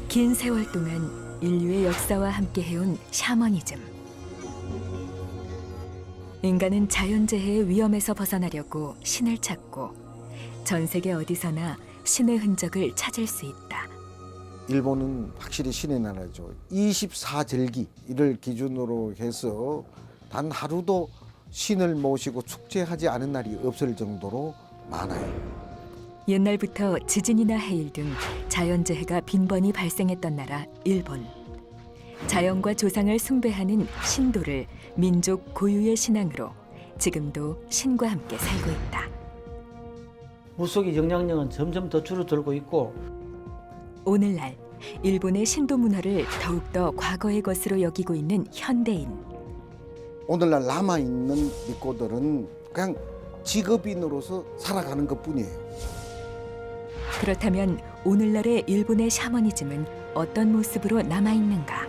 긴 세월 동안 인류의 역사와 함께 해온 샤머니즘. 인간은 자연재해의 위험에서 벗어나려고 신을 찾고 전 세계 어디서나 신의 흔적을 찾을 수 있다. 일본은 확실히 신의 나라죠. 24절기를 기준으로 해서 단 하루도 신을 모시고 축제하지 않은 날이 없을 정도로 많아요. 옛날부터 지진이나 해일 등 자연재해가 빈번히 발생했던 나라 일본. 자연과 조상을 숭배하는 신도를 민족 고유의 신앙으로 지금도 신과 함께 살고 있다. 물속의 영향력은 점점 더 줄어들고 있고 오늘날 일본의 신도 문화를 더욱더 과거의 것으로 여기고 있는 현대인. 오늘날 남아있는 믿고들은 그냥 직업인으로서 살아가는 것뿐이에요. 그렇다면 오늘날의 일본의 샤머니즘은 어떤 모습으로 남아있는가?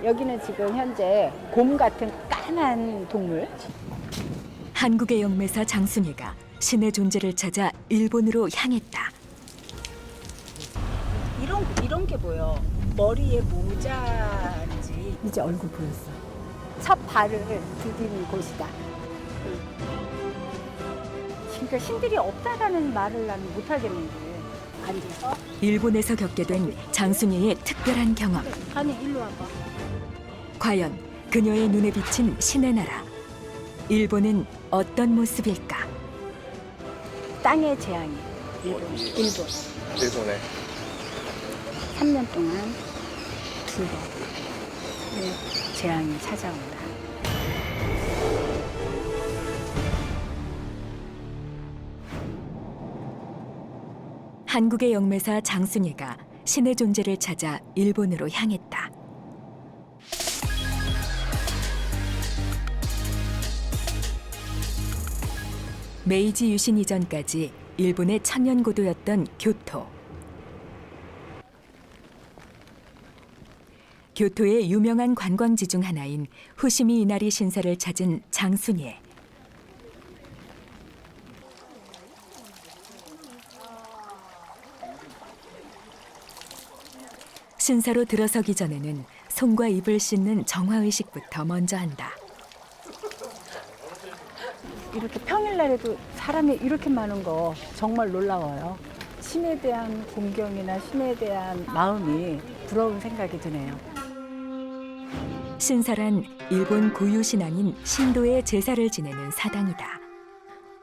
여기는 지금 현재 곰 같은 까만 동물. 한국의 영매사 장순이가 신의 존재를 찾아 일본으로 향했다. 이런 게 보여. 머리에 모자인지 이제 얼굴 보였어. 첫 발을 디디는 곳이다. 그러니까 신들이 없다라는 말을 나는 못 하겠는데. 앉아서. 일본에서 겪게 된 장순이의 특별한 경험. 아니 일로 와봐. 과연 그녀의 눈에 비친 신의 나라. 일본은 어떤 모습일까? 땅의 재앙이 일본. 일본에 3년 동안 2번 재앙이 찾아온다. 한국의 영매사 장순이가 신의 존재를 찾아 일본으로 향했다. 메이지 유신 이전까지 일본의 천년고도였던 교토. 교토의 유명한 관광지 중 하나인 후시미 이나리 신사를 찾은 장순예. 신사로 들어서기 전에는 손과 입을 씻는 정화의식부터 먼저 한다. 이렇게 평일날에도 사람이 이렇게 많은 거 정말 놀라워요. 신에 대한 공경이나 신에 대한 마음이 부러운 생각이 드네요. 신사란 일본 고유 신앙인 신도의 제사를 지내는 사당이다.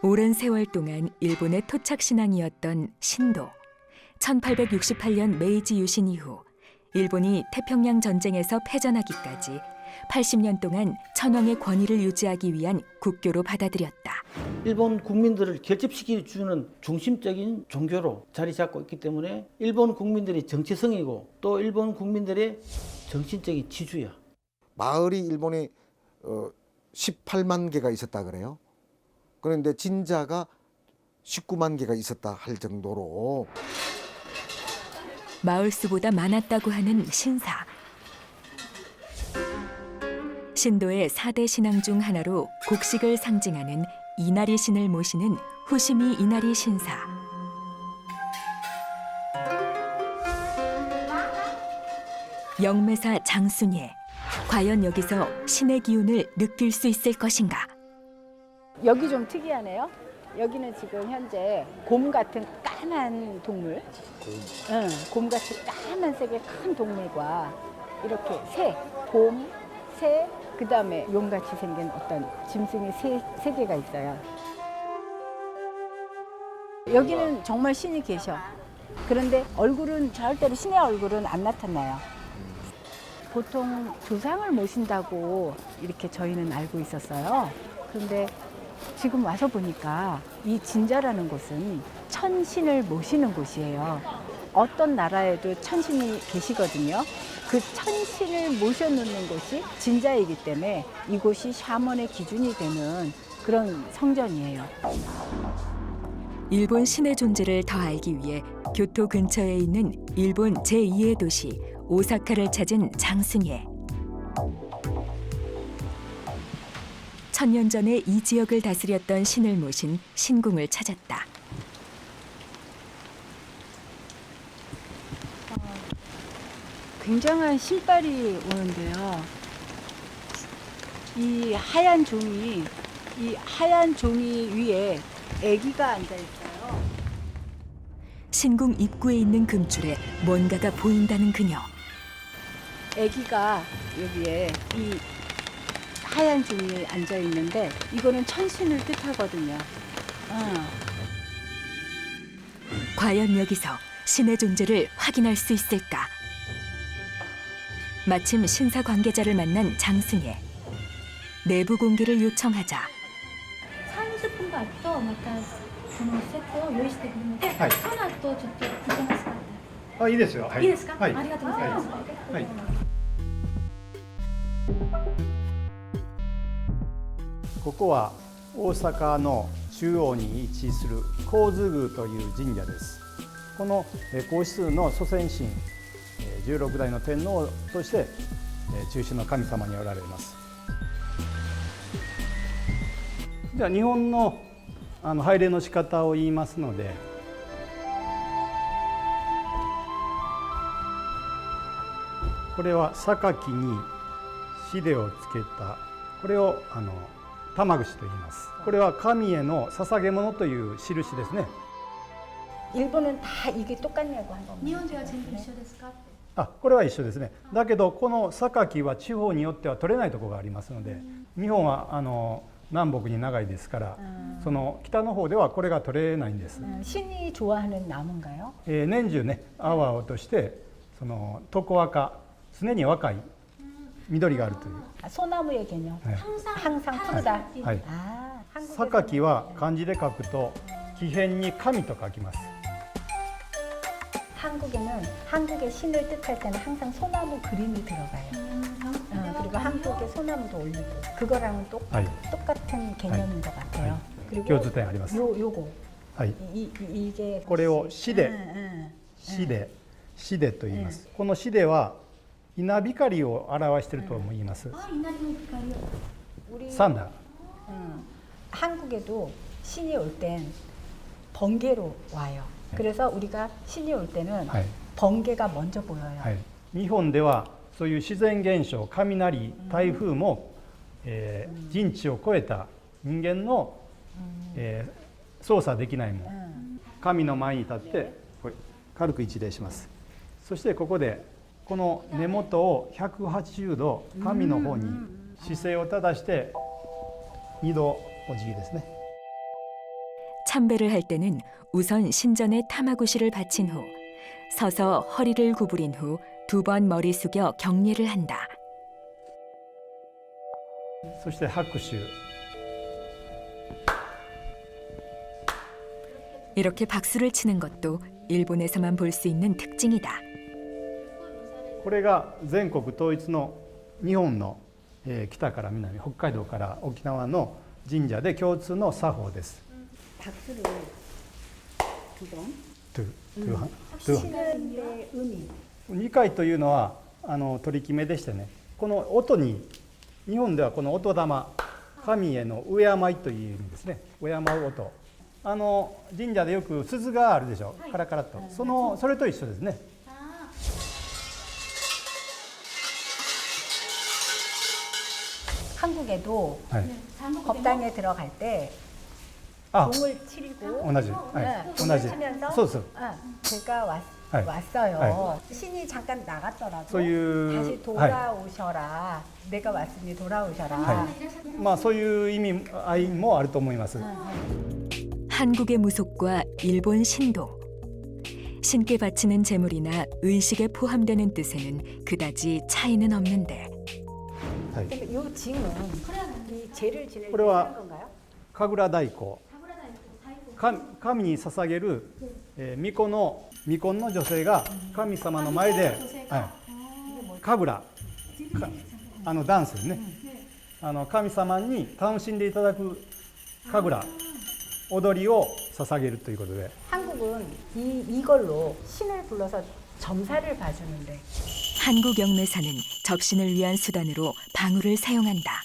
오랜 세월 동안 일본의 토착 신앙이었던 신도. 1868년 메이지 유신 이후 일본이 태평양 전쟁에서 패전하기까지 80년 동안 천황의 권위를 유지하기 위한 국교로 받아들였다. 일본 국민들을 결집시켜주는 중심적인 종교로 자리 잡고 있기 때문에 일본 국민들의 정체성이고 또 일본 국민들의 정신적인 지주야. 마을이 일본에 18만 개가 있었다 그래요. 그런데 진자가 19만 개가 있었다 할 정도로 마을 수보다 많았다고 하는 신사. 신도의 4대 신앙 중 하나로 곡식을 상징하는 이나리 신을 모시는 후시미 이나리 신사. 영매사 장순예. 과연 여기서 신의 기운을 느낄 수 있을 것인가? 여기 좀 특이하네요. 여기는 지금 현재 곰 같은 까만 동물. 응, 곰 같이 까만색의 큰 동물과 이렇게 새, 곰, 새, 그 다음에 용같이 생긴 어떤 짐승이 세 개가 있어요. 여기는 정말 신이 계셔. 그런데 얼굴은 절대로 신의 얼굴은 안 나타나요. 보통 조상을 모신다고 이렇게 저희는 알고 있었어요. 그런데 지금 와서 보니까 이 진자라는 곳은 천신을 모시는 곳이에요. 어떤 나라에도 천신이 계시거든요. 그 천신을 모셔놓는 곳이 진자이기 때문에 이곳이 샤먼의 기준이 되는 그런 성전이에요. 일본 신의 존재를 더 알기 위해 교토 근처에 있는 일본 제2의 도시 오사카를 찾은 장순예. 천년 전에 이 지역을 다스렸던 신을 모신 신궁을 찾았다. 굉장한 신발이 오는데요. 이 하얀 종이 위에 아기가 앉아 있어요. 신궁 입구에 있는 금줄에 뭔가가 보인다는 그녀. 아기가 여기에 이 하얀 종이에 앉아 있는데 이거는 천신을 뜻하거든요. 과연 여기서 신의 존재를 확인할 수 있을까? 마침 신사 관계자를 만난 장승혜. 내부 공개를 요청하자 30分後またそのセットを用意してくるので、はいその後ちょっと見せますか。あ、いいですよ。はいいですか？はい。ありがとうございます。はい。ここは大阪の中央に位置する高津宮という神社です。この皇室の祖先神16代の天皇として中心の神様におられます。じゃあ日本の拝礼の仕方を言いますので、これは榊にシデをつけた、これを玉串と言います。これは神への捧げ物という印ですね。 일본은 다 이게 똑같냐고 한 겁니다. 日本では全部一緒ですかって。あ、これは一緒ですね。だけどこの榊は地方によっては取れないところがありますので、日本は南北に長いですから、その北の方ではこれが取れないんです。 신이 좋아하는 나무인가요? 年中ね、青々としてその常若、常に若い緑があるという。 소나무의 개념. はい 항상 푸르다. はい。 아, 한국에서는 榊は漢字で書くと木偏に神と書きます。 한국에는 한국의 신을 뜻할 때는 항상 소나무 그림이 들어가요. 그리고 한국의 소나무도 올리고 그거랑은 아이. 똑같은 개념인 것 같아요. 그리고 共通点あります。 요거 はい。 이게 これをシデ、 응, シデと言います。このシデは稲光を表しているとも言います。あ、稲荷の光を。 우리 산다. 한국에도 신이 올 땐 번개로 와요. 그래서 우리가 신이 올 때는 はい。 번개가 먼저 보여요. はい。日本ではそういう自然現象、雷、台風も、人知を超えた人間の、操作できないもの。神の前に立ってこれ軽く一礼します。そしてここでこの根元を180度神の方に姿勢を正して2度お辞儀ですね。 참배를 할 때는 우선 신전에 타마구시를 바친 후 서서 허리를 구부린 후 2번 머리 숙여 경례를 한다. そして拍手。 이렇게 박수를 치는 것도 일본에서만 볼 수 있는 특징이다. これが全国統一の日本の、北から南、北海道から沖縄の神社で共通の作法です。 박수를 두 번. 2 의미. 2回というのは取り決めでしてね、この音に日本ではこの音玉、神への敬いという意味ですね。敬う音。神社でよく鈴があるでしょ。カラカラと。それと一緒ですね。 한국에도 はい。 법당에 들어갈 때 あ、 종을 치고 同じ。はい。同 종을 じ。 치면서 そうそう。 제가はい 왔어요. 신이 잠깐 나갔더라도 そういう 다시 돌아오셔라. 내가 왔으니 돌아오셔라. まあそういう意味合いもあると思います。 한국의 무속과 일본 신도. 신께 바치는 제물이나 의식에 포함되는 뜻에는 그다지 차이는 없는데 はい 근데 이 징은 이 제를 지낼 때これは 하는 건가요? 神楽太鼓。神に捧げる、巫女の未婚の女性が神様の前で、はい、神楽ダンスですね。神様に楽しんでいただく神楽踊りを捧げるということで。 한국은 이걸로 신을 불러서 점사를 봐주는데 한국 영매사는 접신을 위한 수단으로 방울을 사용한다.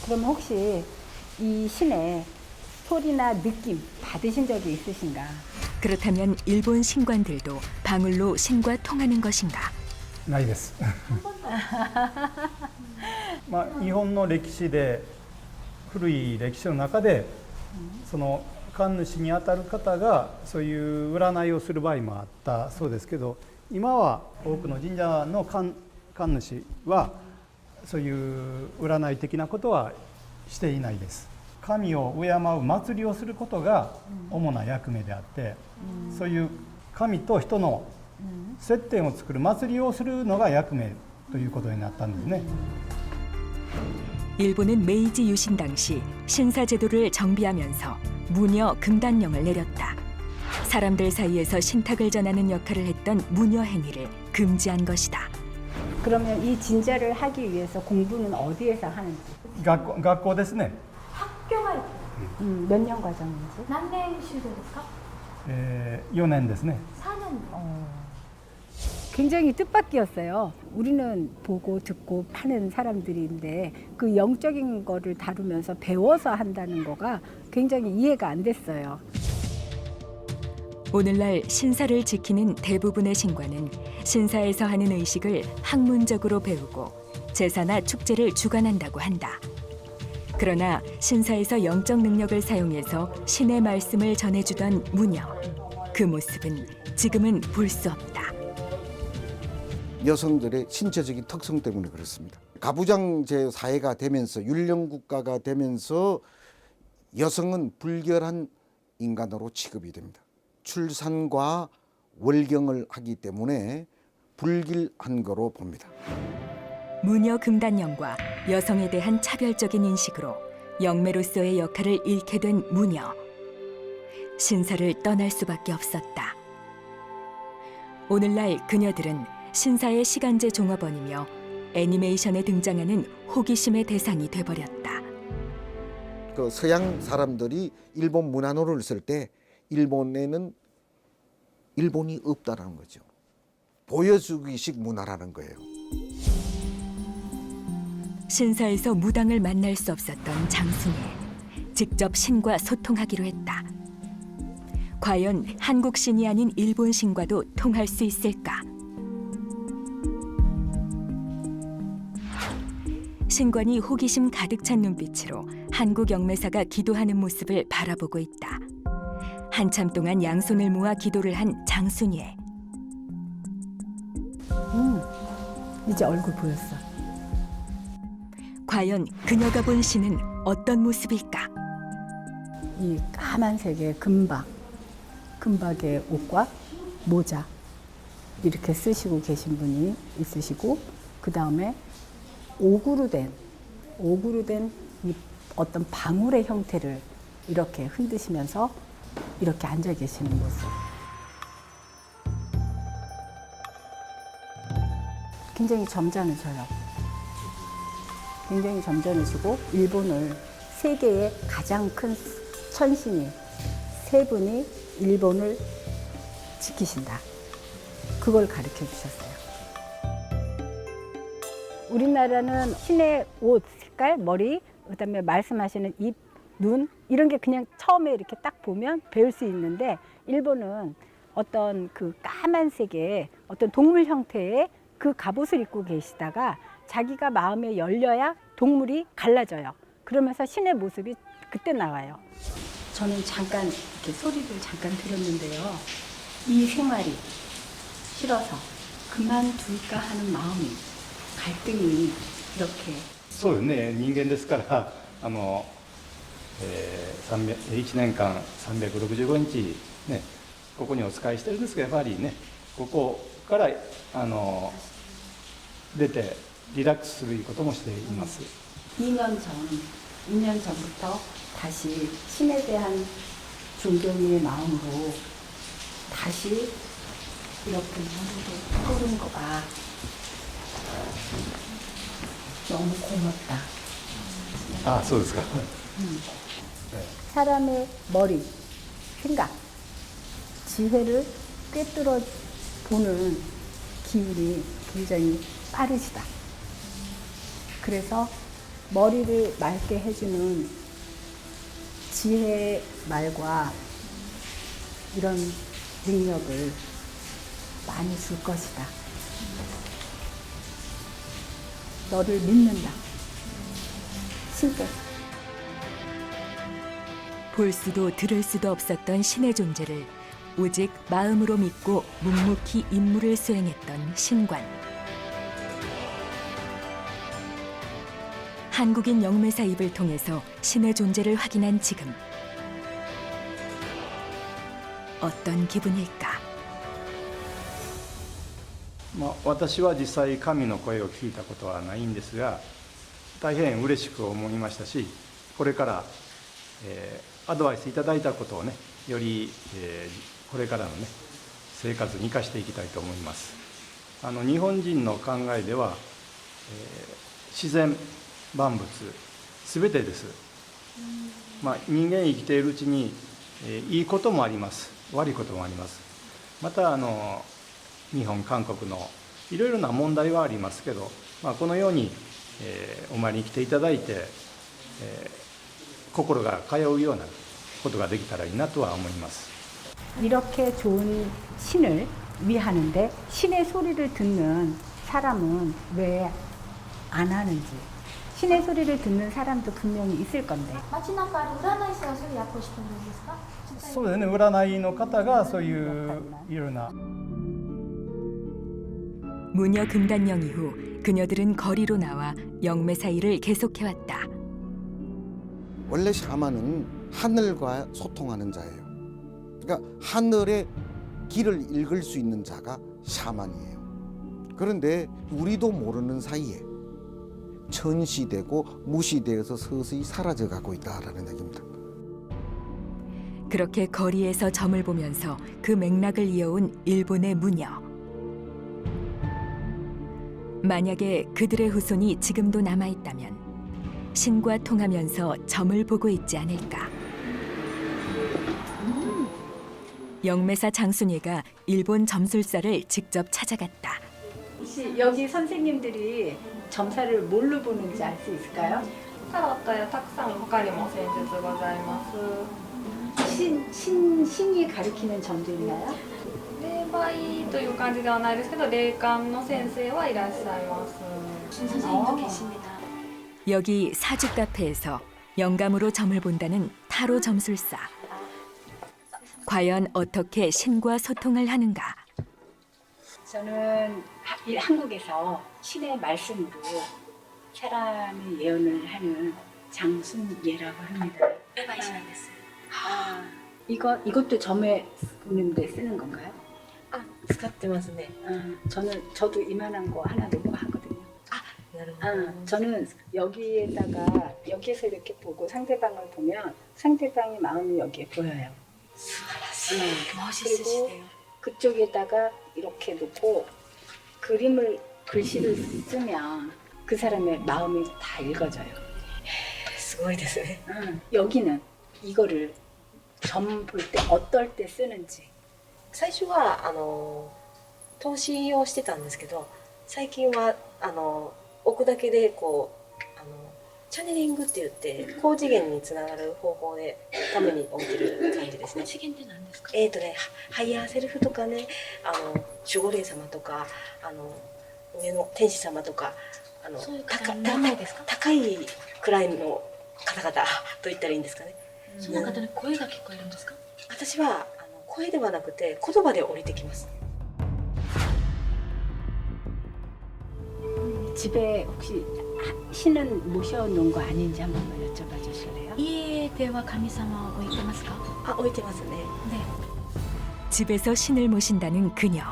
그럼 혹시 이 신의 소리나 느낌 받으신 적이 있으신가? 그렇다면 일본 신관들도 방울로 신과 통하는 것인가? ないです。まあ日本の歴史で古い歴史の中でその神主にあたる方がそういう占いをする場合もあったそうですけど、今は多くの神社の神主はそういう占い的なことはしていないです。神を敬う祭りをすることが主な役目であって、そういう神と人の接点を作る祭りをするのが役目ということになったんですね。 일본은 메이지 유신 당시 신사 제도를 정비하면서 무녀 금단령을 내렸다. 사람들 사이에서 신탁을 전하는 역할을 했던 무녀 행위를 금지한 것이다. 그러면 이 진자를 하기 위해서 공부는 어디에서 하는지? 学校ですね。 학교가 몇 년 과정인지? 何年修行ですか4年ですね。 4년. 굉장히 뜻밖이었어요. 우리는 보고 듣고 하는 사람들인데 그 영적인 거를 다루면서 배워서 한다는 거가 굉장히 이해가 안 됐어요. 오늘날 신사를 지키는 대부분의 신관은 신사에서 하는 의식을 학문적으로 배우고 제사나 축제를 주관한다고 한다. 그러나 신사에서 영적 능력을 사용해서 신의 말씀을 전해주던 무녀. 그 모습은 지금은 볼 수 없다. 여성들의 신체적인 특성 때문에 그렇습니다. 가부장제 사회가 되면서 율령국가가 되면서 여성은 불결한 인간으로 취급이 됩니다. 출산과 월경을 하기 때문에 불길한 거로 봅니다. 무녀 금단령과 여성에 대한 차별적인 인식으로 영매로서의 역할을 잃게 된 무녀. 신사를 떠날 수밖에 없었다. 오늘날 그녀들은 신사의 시간제 종업원이며 애니메이션에 등장하는 호기심의 대상이 돼버렸다. 그 서양 사람들이 일본 문화노를 쓸 때 일본에는 일본이 없다라는 거죠. 보여주기식 문화라는 거예요. 신사에서 무당을 만날 수 없었던 장순예. 직접 신과 소통하기로 했다. 과연 한국 신이 아닌 일본 신과도 통할 수 있을까? 신관이 호기심 가득 찬 눈빛으로 한국 영매사가 기도하는 모습을 바라보고 있다. 한참 동안 양손을 모아 기도를 한 장순예. 이제 얼굴 보였어. 과연 그녀가 본 신은 어떤 모습일까? 이 까만색의 금박의 옷과 모자 이렇게 쓰시고 계신 분이 있으시고 그 다음에 옥으로 된 이 어떤 방울의 형태를 이렇게 흔드시면서 이렇게 앉아 계시는 모습. 굉장히 점잖으셔요. 굉장히 점잖으시고 일본을 세계의 가장 큰 천신이 세 분이 일본을 지키신다. 그걸 가르쳐 주셨어요. 우리나라는 신의 옷, 색깔, 머리, 그다음에 말씀하시는 입, 눈 이런 게 그냥 처음에 이렇게 딱 보면 배울 수 있는데 일본은 어떤 그 까만색의 어떤 동물 형태의 그 갑옷을 입고 계시다가 자기가 마음에 열려야 동물이 갈라져요. 그러면서 신의 모습이 그때 나와요. 저는 잠깐 이렇게 소리를 잠깐 들었는데요. 이 생활이 싫어서 그만둘까 하는 마음이 갈등이 이렇게 そうよね。人間ですから1年間365日ねここにお仕えしてるんですがやっぱりねここから出てリラックスすることもしています。 2년 전부터 다시 신에 대한 존경의 마음으로 다시 이렇게 무릎을 꿇은 거가 너무 고맙다. あ、そうですか。 사람의 머리, 생각, 지혜를 꿰뚫어 보는 기운이 굉장히 빠르시다. 그래서 머리를 맑게 해주는 지혜의 말과 이런 능력을 많이 줄 것이다. 너를 믿는다. 신께. 볼 수도 들을 수도 없었던 신의 존재를 오직 마음으로 믿고 묵묵히 임무를 수행했던 신관. 한국인 영매사 입을 통해서 신의 존재를 확인한 지금 어떤 기분일까? 私は実際神の声を聞いたことはないんですが、大変嬉しく思いましたし、これから、アドバイスいただいたことをね、より、これからのね生活に生かしていきたいと思います。日本人の考えでは、自然万物すべてです。人間生きているうちに、いいこともあります、悪いこともあります。また日本韓国のいろいろな問題はありますけど、このように、お参りに来ていただいて、心が通うようなことができたらいいなとは思います。 이렇게 좋은 신을 위하는데 신의 소리를 듣는 사람은 왜 안 하는지. 신의 소리를 듣는 사람도 분명히 있을 건데. 街中ある占い師はそういう役をしてるんですか？そうですね、占いの方がそういういろんな 무녀 금단령 이후 그녀들은 거리로 나와 영매사 일을 계속해왔다. 원래 샤만은 하늘과 소통하는 자예요. 그러니까 하늘의 길을 읽을 수 있는 자가 샤만이에요. 그런데 우리도 모르는 사이에 천시되고 무시되어서 서서히 사라져가고 있다라는 얘기입니다. 그렇게 거리에서 점을 보면서 그 맥락을 이어온 일본의 무녀. 만약에 그들의 후손이 지금도 남아있다면 신과 통하면서 점을 보고 있지 않을까. 영매사 장순이가 일본 점술사를 직접 찾아갔다. 혹시 여기 선생님들이 점사를 뭘로 보는지 알 수 있을까요? 他だったらたくさん他にも戦術ございます。 신이 가리키는 점도 있나요? 霊媒という感じではないですけど、霊感の先生はいらっしゃいます。 선생님도 계십니다. 여기 사주 카페에서 영감으로 점을 본다는 타로 점술사. 과연 어떻게 신과 소통을 하는가? 저는 한국에서 신의 말씀으로 사람의 예언을 하는 장순예라고 합니다. 이것도 점에 보는데 쓰는 건가요? 使ってますね。 저도 이만한 거 하나 놓고 하거든요. なるほど。 저는 여기에서 이렇게 보고 상대방을 보면 상대방의 마음이 여기에 보여요. 멋있으시네요. 그쪽에다가 이렇게 놓고 글씨를 쓰면 그 사람의 마음이 다 읽어져요. すごいですね。 여기는 이거를 점 볼 때 어떨 때 쓰는지. 最初は投資をしてたんですけど、最近は置くだけでこうチャネリングって言って高次元につながる方法でために置いてる感じですね。次元って何ですか？ハイヤーセルフとかね、守護霊様とか上の天使様とかそういう方名前ですか？高い位の方々と言ったらいいんですかね。その方の声が聞こえるんですか？私は声ではなくて言葉で降りてきます。 집에 혹시 신은 모셔놓은 거 아닌지 한 번만 여쭤봐 주실래요? 家では神様を置いてますか？置いてますね。 네. 집에서 신을 모신다는 그녀.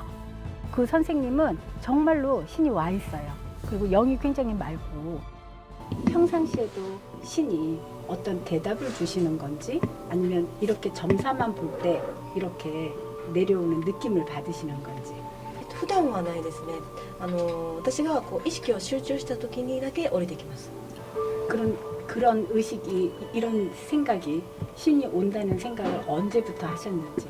그 선생님은 정말로 신이 와 있어요. 그리고 영이 굉장히 맑고 평상시에도 신이 어떤 대답을 주시는 건지 아니면 이렇게 점사만 볼 때 이렇게 내려오는 느낌을 받으시는 건지. 普段はないですね。私がこう意識を集中した時にだけ降りてきます。 그런 의식이 이런 생각이 신이 온다는 생각을 언제부터 하셨는지.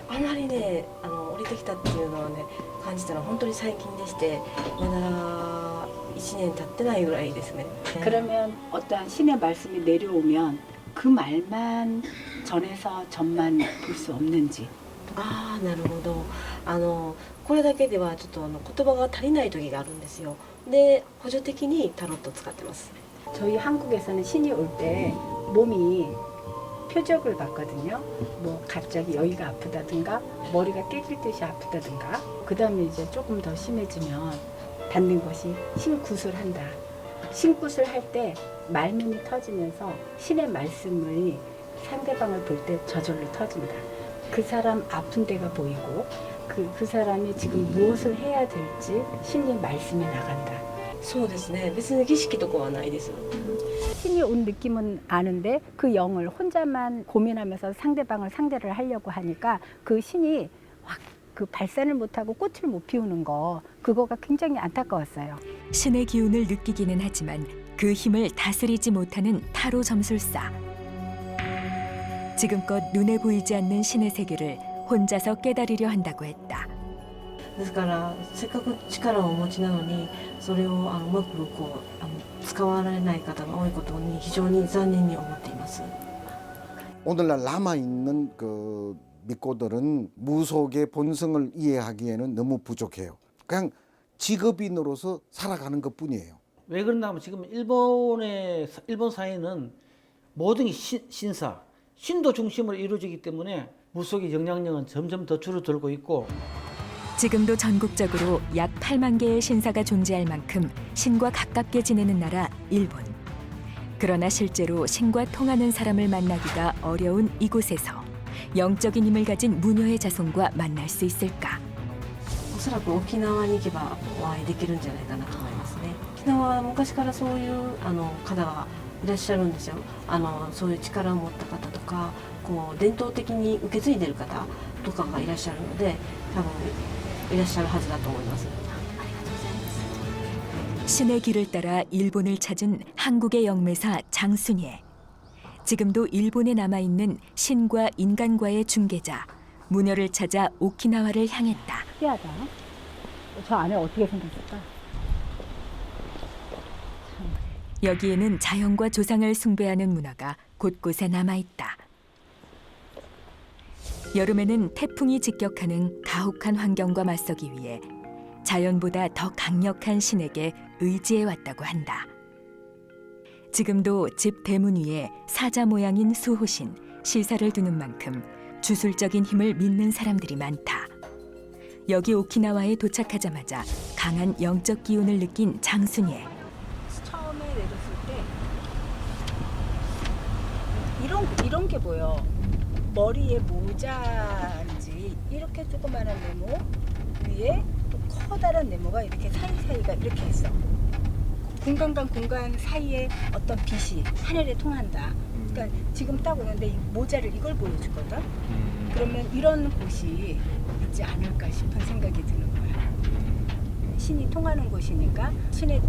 あまりね降りてきたっていうのはね感じたのは本当に最近でしてまだ1年経ってないぐらいですね。 그러면 어떤 신의 말씀이 내려오면 그 말만 전해서 점만 볼 수 없는지 ああ、なるほど。これだけではちょっと言葉が足りない時があるんですよ。で、補助的にタロットを使ってます。 저희 한국에서는 신이 올 때 몸이 표적을 받거든요. 뭐 갑자기 여기가 아프다든가 머리가 깨질 듯이 아프다든가 그다음에 이제 조금 더 심해지면 받는 것이 신굿을 한다. 신굿을 할 때 말문이 터지면서 신의 말씀이 상대방을 볼 때 저절로 터진다. 그 사람 아픈 데가 보이고 그 사람이 지금 무엇을 해야 될지 신의 말씀이 나간다. そうですね。別に儀式とかはないです。 신이 온 느낌은 아는데 그 영을 혼자만 고민하면서 상대방을 상대를 하려고 하니까 그 신이 확 그 발산을 못하고 꽃을 못 피우는 거 그거가 굉장히 안타까웠어요. 신의 기운을 느끼기는 하지만 그 힘을 다스리지 못하는 타로 점술사. 지금껏 눈에 보이지 않는 신의 세계를 혼자서 깨달으려 한다고 했다. ですからせっかく力をお持ちなのにそれをうまく使われない方が多いことに非常に残念に思っています。 오늘날 남아 있는 그 미꼬들은 무속의 본성을 이해하기에는 너무 부족해요. 그냥 직업인으로서 살아가는 것뿐이에요. 왜 그런가 하면 지금 일본 사회는 모든 게 신사, 신도 중심으로 이루어지기 때문에 무속의 영향력은 점점 더 줄어들고 있고 지금도 전국적으로 약 8만 개의 신사가 존재할 만큼 신과 가깝게 지내는 나라 일본. 그러나 실제로 신과 통하는 사람을 만나기가 어려운 이곳에서 영적인 힘을 가진 무녀의 자손과 만날 수 있을까? おそらく沖縄に行けばお会いできるんじゃないかなと思いますね。沖縄は昔からそういう方がいらっしゃるんですよ。そういう力を持った方とか、こう伝統的に受け継いでる方とかがいらっしゃるので、多分いらっしゃるはずだと思います。 신의 길을 따라 일본을 찾은 한국의 영매사 장순예. 지금도 일본에 남아있는 신과 인간과의 중개자, 무녀를 찾아 오키나와를 향했다. 신기하다. 저 안에 어떻게 생겼을까? 여기에는 자연과 조상을 숭배하는 문화가 곳곳에 남아있다. 여름에는 태풍이 직격하는 가혹한 환경과 맞서기 위해 자연보다 더 강력한 신에게 의지해왔다고 한다. 지금도 집 대문 위에 사자 모양인 수호신, 시사를 두는 만큼 주술적인 힘을 믿는 사람들이 많다. 여기 오키나와에 도착하자마자 강한 영적 기운을 느낀 장순예. 처음에 내렸을 때 이런 게 보여. 머리에 모자인지 이렇게 조그마한 네모 위에 또 커다란 네모가 이렇게 사이사이가 이렇게 있어. 공간과 공간 사이에 어떤 빛이 하늘에 통한다. 그러니까 지금 딱 오는데 이 모자를 이걸 보여주거든. 그러면 이런 곳이 있지 않을까 싶은 생각이 드는 거야. 신이 통하는 곳이니까 신의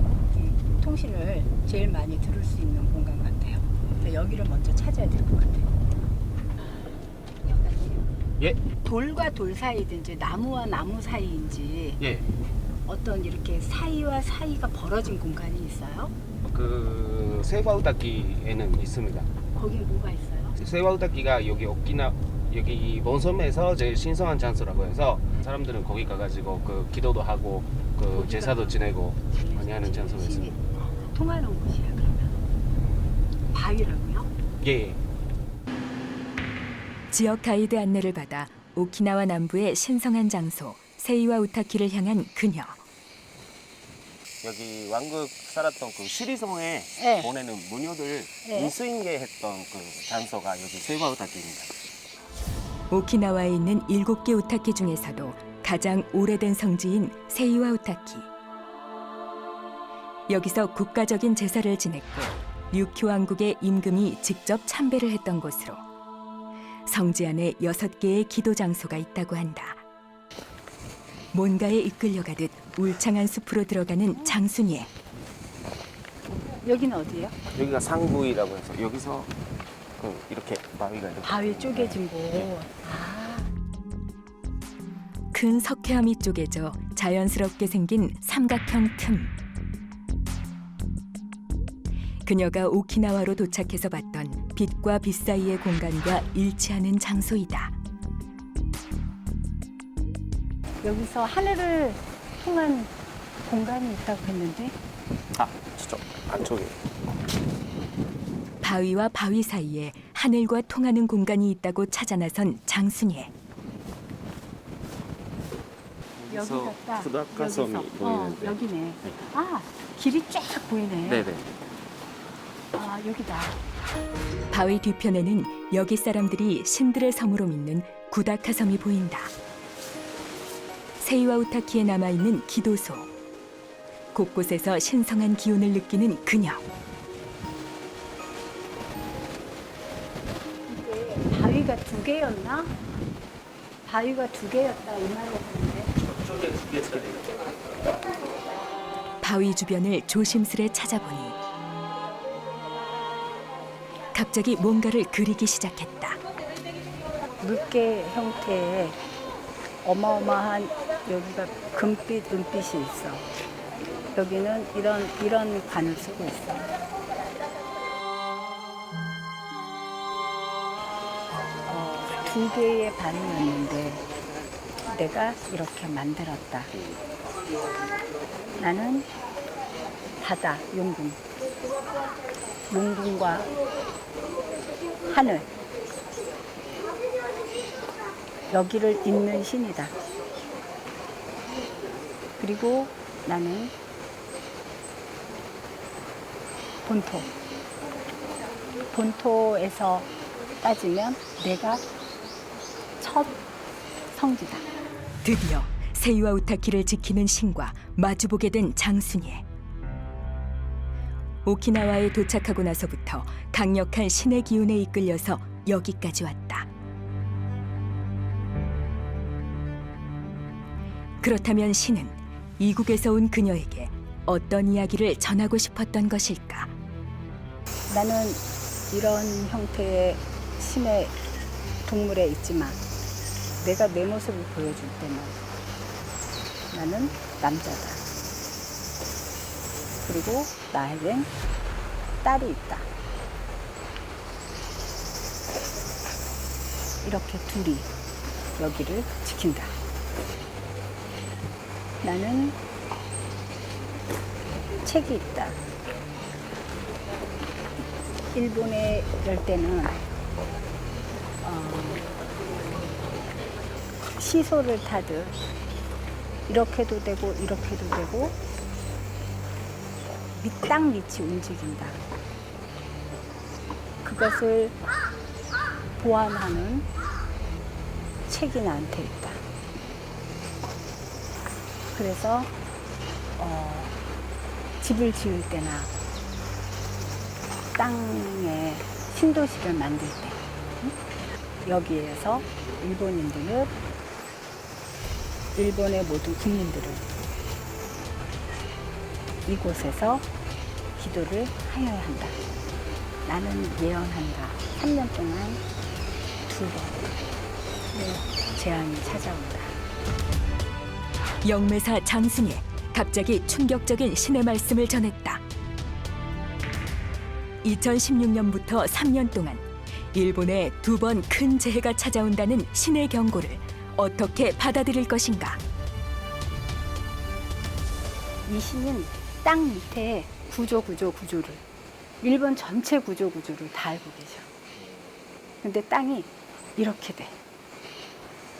통신을 제일 많이 들을 수 있는 공간 같아요. 근데 여기를 먼저 찾아야 될 것 같아요. 예. 돌과 돌 사이든지 나무와 나무 사이인지 예. 어떤 이렇게 사이와 사이가 벌어진 공간이 있어요? 그 세와우다키에는 있습니다. 거긴 뭐가 있어요? 세와우다키가 여기 본섬에서 제일 신성한 장소라고 해서 사람들은 거기 가가지고 그 기도도 하고 그 제사도 지내고 많이 하는 장소가 있습니다. 통하는 곳이야 그러면. 바위라고요? 예. 지역 가이드 안내를 받아 오키나와 남부의 신성한 장소 세이와 우타키를 향한 그녀. 여기 왕국 살았던 그 시리성에 네. 보내는 무녀들 네. 인수인계 했던 그 장소가 여기 세와우다키입니다. 오키나와에 있는 7개 우타키 중에서도 가장 오래된 성지인 세이와 우타키. 여기서 국가적인 제사를 지냈고 류큐 왕국의 임금이 직접 참배를 했던 곳으로 성지 안에 6개의 기도 장소가 있다고 한다. 뭔가에 이끌려가듯 울창한 숲으로 들어가는 장순예. 여기는 어디예요? 여기가 상부이라고 해서 여기서 이렇게 바위가 이렇게 바위 쪼개진 곳. 큰 석회암이 쪼개져 자연스럽게 생긴 삼각형 틈. 그녀가 오키나와로 도착해서 봤던 빛과 빛 사이의 공간과 일치하는 장소이다. 여기서 하늘을 통한 공간이 있다고 했는데 아, 저쪽 안쪽에. 바위와 바위 사이에 하늘과 통하는 공간이 있다고 찾아 나선 장순예. 여기 같다. 구닥가섬이 여기서. 보이는데. 여기네. 아, 길이 쫙 보이네. 네네. 아, 여기다. 바위 뒤편에는 여기 사람들이 신들의 섬으로 믿는 구다카 섬이 보인다. 세이와우타키에 남아있는 기도소. 곳곳에서 신성한 기운을 느끼는 그녀. 이게 바위가 2개였나? 바위가 2개였다 이 말이었는데. 바위 주변을 조심스레 찾아보니 갑자기 뭔가를 그리기 시작했다. 물개 형태의 어마어마한 여기가 금빛, 은빛이 있어. 여기는 이런 관을 쓰고 있어. 두 개의 반이었는데 내가 이렇게 만들었다. 나는 바다, 용궁. 용궁과 하늘. 여기를 잇는 신이다. 그리고 나는 본토. 본토에서 따지면 내가 첫 성지다. 드디어 세이와우타키를 지키는 신과 마주보게 된 장순예. 오키나와에 도착하고 나서부터 강력한 신의 기운에 이끌려서 여기까지 왔다. 그렇다면 신은 이국에서 온 그녀에게 어떤 이야기를 전하고 싶었던 것일까? 나는 이런 형태의 신의 동물에 있지만 내가 내 모습을 보여줄 때는 나는 남자다. 그리고 나에겐 딸이 있다. 이렇게 둘이 여기를 지킨다. 나는 책이 있다. 일본에 이럴 때는 시소를 타듯 이렇게도 되고 이렇게도 되고 밑땅 밑이 움직인다. 그것을 보완하는 책이 나한테 있다. 그래서 집을 지을 때나 땅에 신도시를 만들 때 여기에서 일본인들은 일본의 모든 국민들은 이곳에서 기도를 하여야 한다. 나는 예언한다. 3년 동안 2번 재앙이 찾아온다. 영매사 장순예, 갑자기 충격적인 신의 말씀을 전했다. 2016년부터 3년 동안 일본에 2번 큰 재해가 찾아온다는 신의 경고를 어떻게 받아들일 것인가? 이 신은 땅 밑에 구조를 일본 전체 구조를 다 알고 계셔. 근데 땅이 이렇게 돼.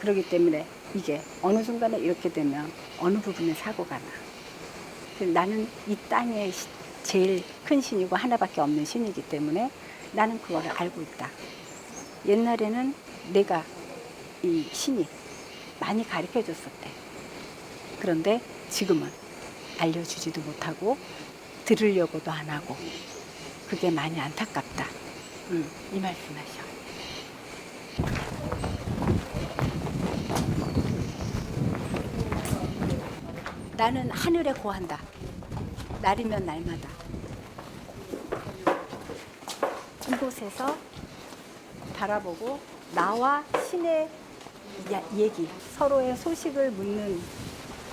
그렇기 때문에 이게 어느 순간에 이렇게 되면 어느 부분에 사고가 나. 나는 이 땅에 제일 큰 신이고 하나밖에 없는 신이기 때문에 나는 그거를 알고 있다. 옛날에는 내가 이 신이 많이 가르쳐 줬었대. 그런데 지금은 알려주지도 못하고 들으려고도 안 하고 그게 많이 안타깝다. 이 말씀하셔. 나는 하늘에 고한다. 날이면 날마다. 이곳에서 바라보고 나와 신의 얘기, 서로의 소식을 묻는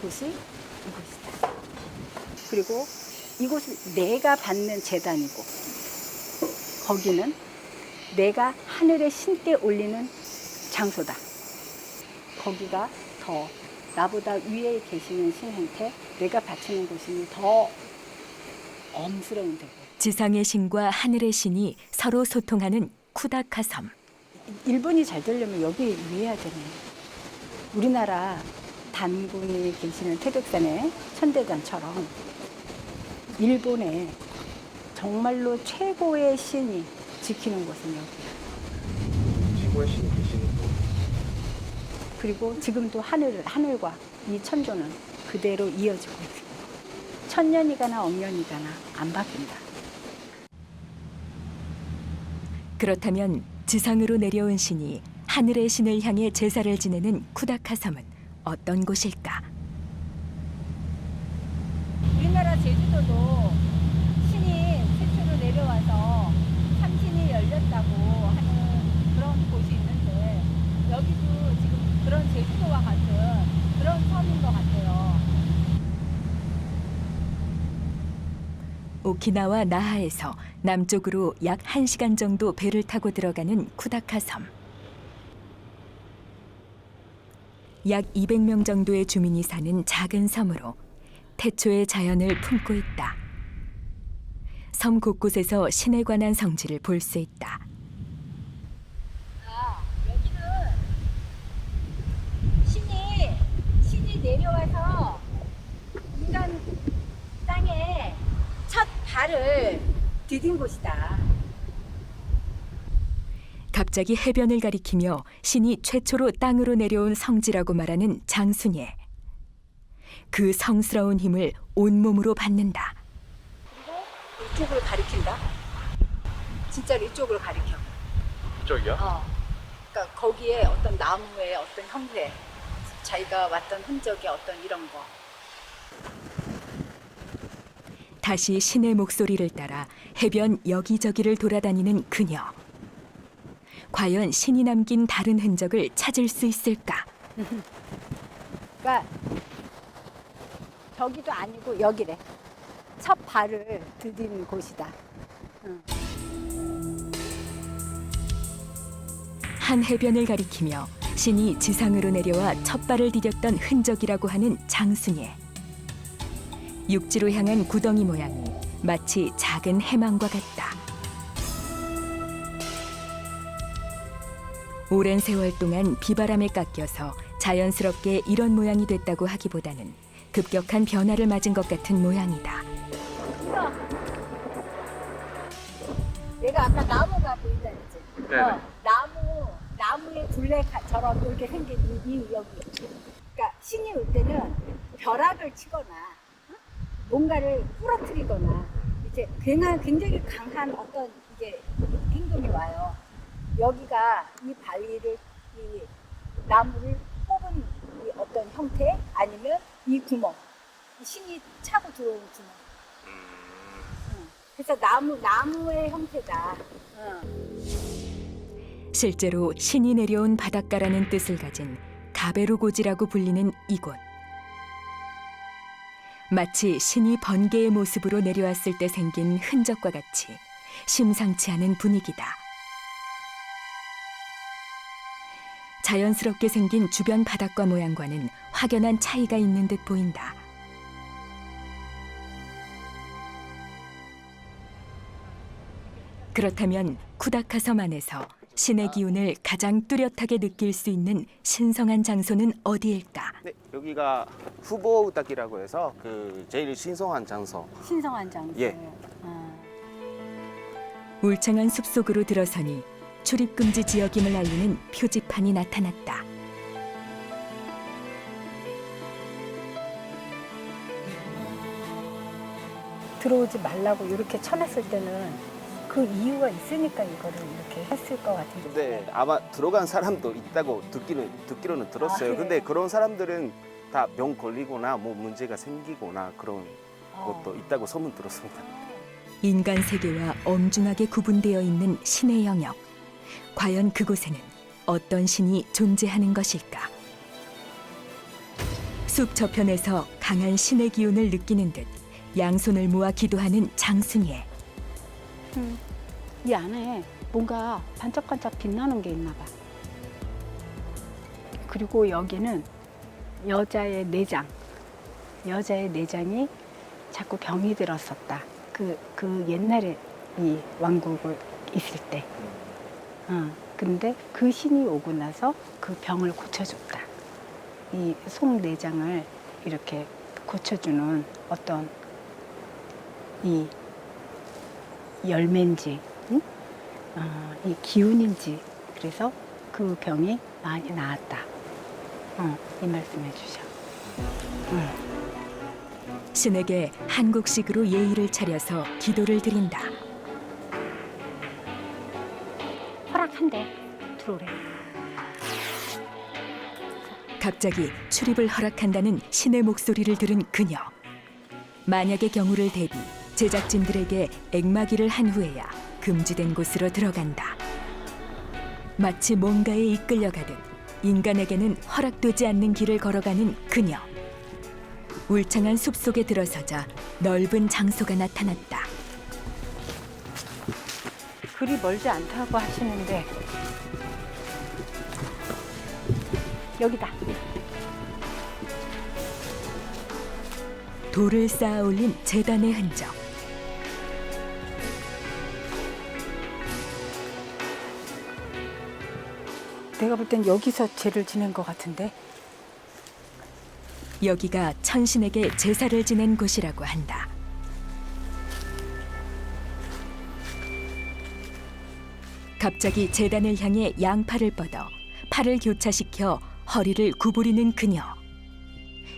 곳이 이곳이다. 그리고 이곳은 내가 받는 제단이고 거기는 내가 하늘의 신께 올리는 장소다. 거기가 더 나보다 위에 계시는 신한테 내가 바치는 곳이 더 엄스러운 데고. 지상의 신과 하늘의 신이 서로 소통하는 쿠다카 섬. 일본이 잘 되려면 여기 위해야 되네. 우리나라 단군이 계시는 태백산의 천대단처럼 일본의 정말로 최고의 신이 지키는 곳은 여기야. 최고의 신이 계시는 곳. 그리고 지금도 하늘과 이 천조는 그대로 이어지고 있습니다. 천년이 가나 억년이 가나 안 바뀐다. 그렇다면 지상으로 내려온 신이 하늘의 신을 향해 제사를 지내는 쿠다카 섬은 어떤 곳일까? 우리나라 제주도도 신이 최초로 내려와서 삼신이 열렸다고 하는 그런 곳이 있는데 여기도 지금 그런 제주도와 같은 그런 섬인 것 같아요. 오키나와 나하에서 남쪽으로 약 1시간 정도 배를 타고 들어가는 쿠다카 섬. 약 200명 정도의 주민이 사는 작은 섬으로 태초의 자연을 품고 있다. 섬 곳곳에서 신에 관한 성지를 볼 수 있다. 여기는 신이 내려와서 인간 땅에 첫 발을 디딘 곳이다. 갑자기 해변을 가리키며 신이 최초로 땅으로 내려온 성지라고 말하는 장순예. 그 성스러운 힘을 온몸으로 받는다. 그리고 이쪽을 가리킨다. 진짜로 이쪽을 가리켜. 이쪽이요? 그러니까 거기에 어떤 나무의 어떤 형태, 자기가 왔던 흔적의 어떤 이런 거. 다시 신의 목소리를 따라 해변 여기저기를 돌아다니는 그녀. 과연 신이 남긴 다른 흔적을 찾을 수 있을까? 그러니까 저기도 아니고 여기래. 첫 발을 디딘 곳이다. 한 해변을 가리키며 신이 지상으로 내려와 첫 발을 디뎠던 흔적이라고 하는 장순예. 육지로 향한 구덩이 모양이 마치 작은 해망과 같다. 오랜 세월 동안 비바람에 깎여서 자연스럽게 이런 모양이 됐다고 하기보다는 급격한 변화를 맞은 것 같은 모양이다. 내가 아까 나무가 보인다 했지? 네네. 나무의 둘레처럼 이렇게 생긴 이 여기. 그러니까 신이 올 때는 벼락을 치거나 뭔가를 부러뜨리거나 이제 굉장히 강한 어떤 이제 행동이 와요. 여기가 이 바위를 이 나무를 뽑은 이 어떤 형태 아니면 이 구멍, 이 신이 차고 들어온 구멍. 그래서 나무의 형태다. 실제로 신이 내려온 바닷가라는 뜻을 가진 가베루고지라고 불리는 이곳. 마치 신이 번개의 모습으로 내려왔을 때 생긴 흔적과 같이 심상치 않은 분위기다. 자연스럽게 생긴 주변 바닷가 모양과는 확연한 차이가 있는 듯 보인다. 그렇다면 쿠다카 섬 안에서 신의 기운을 가장 뚜렷하게 느낄 수 있는 신성한 장소는 어디일까? 네, 여기가 후보우닥이라고 해서 그 제일 신성한 장소. 신성한 장소. 예. 울창한 숲속으로 들어서니 출입금지 지역임을 알리는 표지판이 나타났다. 들어오지 말라고 이렇게 쳐놨을 때는 그 이유가 있으니까 이거를 이렇게 했을 것 같은데. 근데 아마 들어간 사람도 있다고 듣기로는 들었어요. 그래요? 근데 그런 사람들은 다 병 걸리거나 뭐 문제가 생기거나 그런 것도 있다고 소문 들었습니다. 인간 세계와 엄중하게 구분되어 있는 신의 영역. 과연 그곳에는 어떤 신이 존재하는 것일까? 숲 저편에서 강한 신의 기운을 느끼는 듯 양손을 모아 기도하는 장순예. 이 안에 뭔가 반짝반짝 빛나는 게 있나 봐. 그리고 여기는 여자의 내장, 여자의 내장이 자꾸 병이 들었었다. 그 옛날에 이 왕국을 있을 때. 근데 그 신이 오고 나서 그 병을 고쳐줬다. 이 속내장을 이렇게 고쳐주는 어떤 이 열매인지, 응? 이 기운인지, 그래서 그 병이 많이 나았다. 이 말씀해 주셔. 신에게 한국식으로 예의를 차려서 기도를 드린다. 허락한대. 들어오래. 갑자기 출입을 허락한다는 신의 목소리를 들은 그녀. 만약의 경우를 대비 제작진들에게 액막이를 한 후에야 금지된 곳으로 들어간다. 마치 뭔가에 이끌려가듯 인간에게는 허락되지 않는 길을 걸어가는 그녀. 울창한 숲속에 들어서자 넓은 장소가 나타났다. 그리 멀지 않다고 하시는데 여기다. 돌을 쌓아 올린 제단의 흔적. 내가 볼 땐 여기서 제를 지낸 것 같은데. 여기가 천신에게 제사를 지낸 곳이라고 한다. 갑자기 제단을 향해 양팔을 뻗어 팔을 교차시켜 허리를 구부리는 그녀.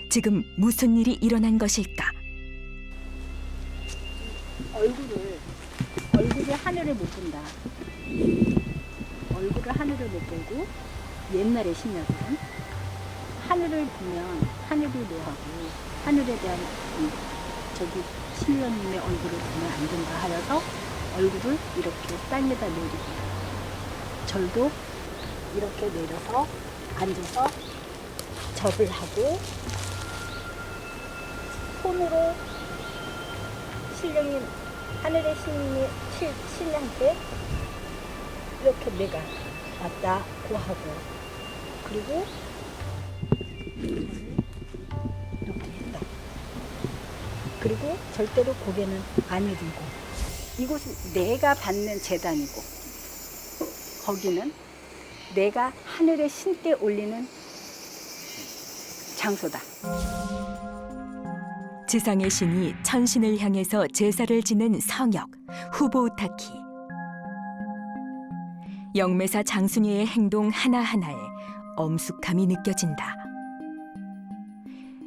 지금 무슨 일이 일어난 것일까? 얼굴을 하늘을 못 본다. 얼굴을 하늘을 못 보고 옛날의 신녀들은 하늘을 보면 하늘이 뭐하고 하늘에 대한 저기 신녀님의 얼굴을 보면 안 된다 하여서 얼굴을 이렇게 땅에다 내리고 절도 이렇게 내려서 앉아서 절을 하고 손으로 신령님 하늘의 신님이 신한테 이렇게 내가 왔다고 하고 그리고 이렇게 했다. 그리고 절대로 고개는 안 들고 이곳은 내가 받는 제단이고 거기는 내가 하늘의 신께 올리는 장소다. 지상의 신이 천신을 향해서 제사를 지낸 성역 후보타키. 영매사 장순이의 행동 하나하나에 엄숙함이 느껴진다.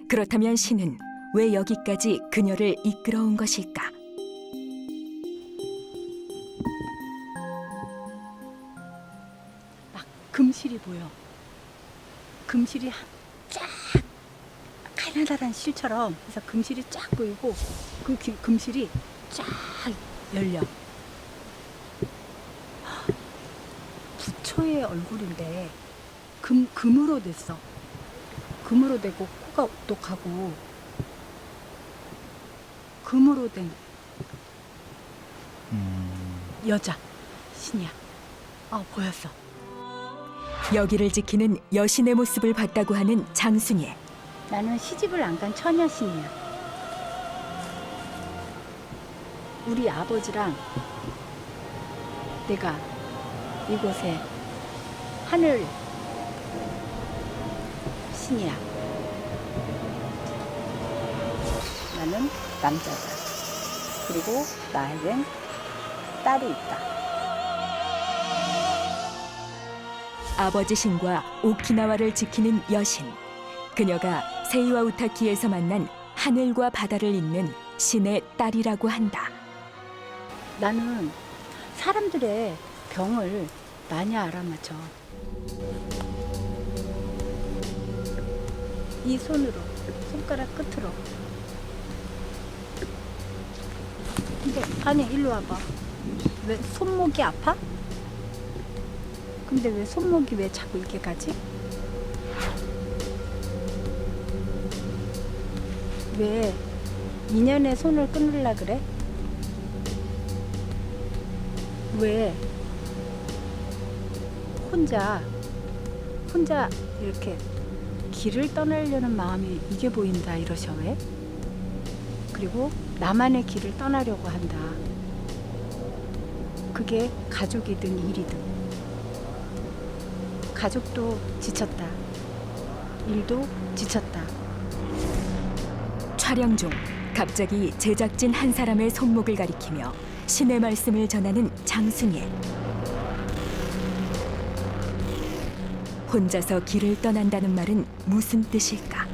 그렇다면 신은 왜 여기까지 그녀를 이끌어온 것일까? 막 금실이 보여. 금실이 쫙 가느다란 실처럼 그래서 금실이 쫙 보이고 그 금실이 쫙 열려. 부처의 얼굴인데 금으로 됐어. 금으로 되고 코가 오똑하고 금으로 된 여자 신이야. 보였어. 여기를 지키는 여신의 모습을 봤다고 하는 장순예. 나는 시집을 안 간 처녀신이야. 우리 아버지랑 내가 이곳에 하늘 신이야. 나는 남자다. 그리고 나에겐 딸이 있다. 아버지 신과 오키나와를 지키는 여신. 그녀가 세이와 우타키에서 만난 하늘과 바다를 잇는 신의 딸이라고 한다. 나는 사람들의 병을 많이 알아맞혀. 이 손으로, 손가락 끝으로. 근데 아니 일로 와봐. 왜 손목이 아파? 근데 왜 손목이 왜 자꾸 이렇게 가지? 왜 인연의 손을 끊으려 그래? 왜 혼자 이렇게 길을 떠나려는 마음이 이게 보인다 이러셔 왜? 그리고 나만의 길을 떠나려고 한다. 그게 가족이든 일이든. 가족도 지쳤다. 일도 지쳤다. 촬영 중 갑자기 제작진 한 사람의 손목을 가리키며 신의 말씀을 전하는 장순예. 혼자서 길을 떠난다는 말은 무슨 뜻일까?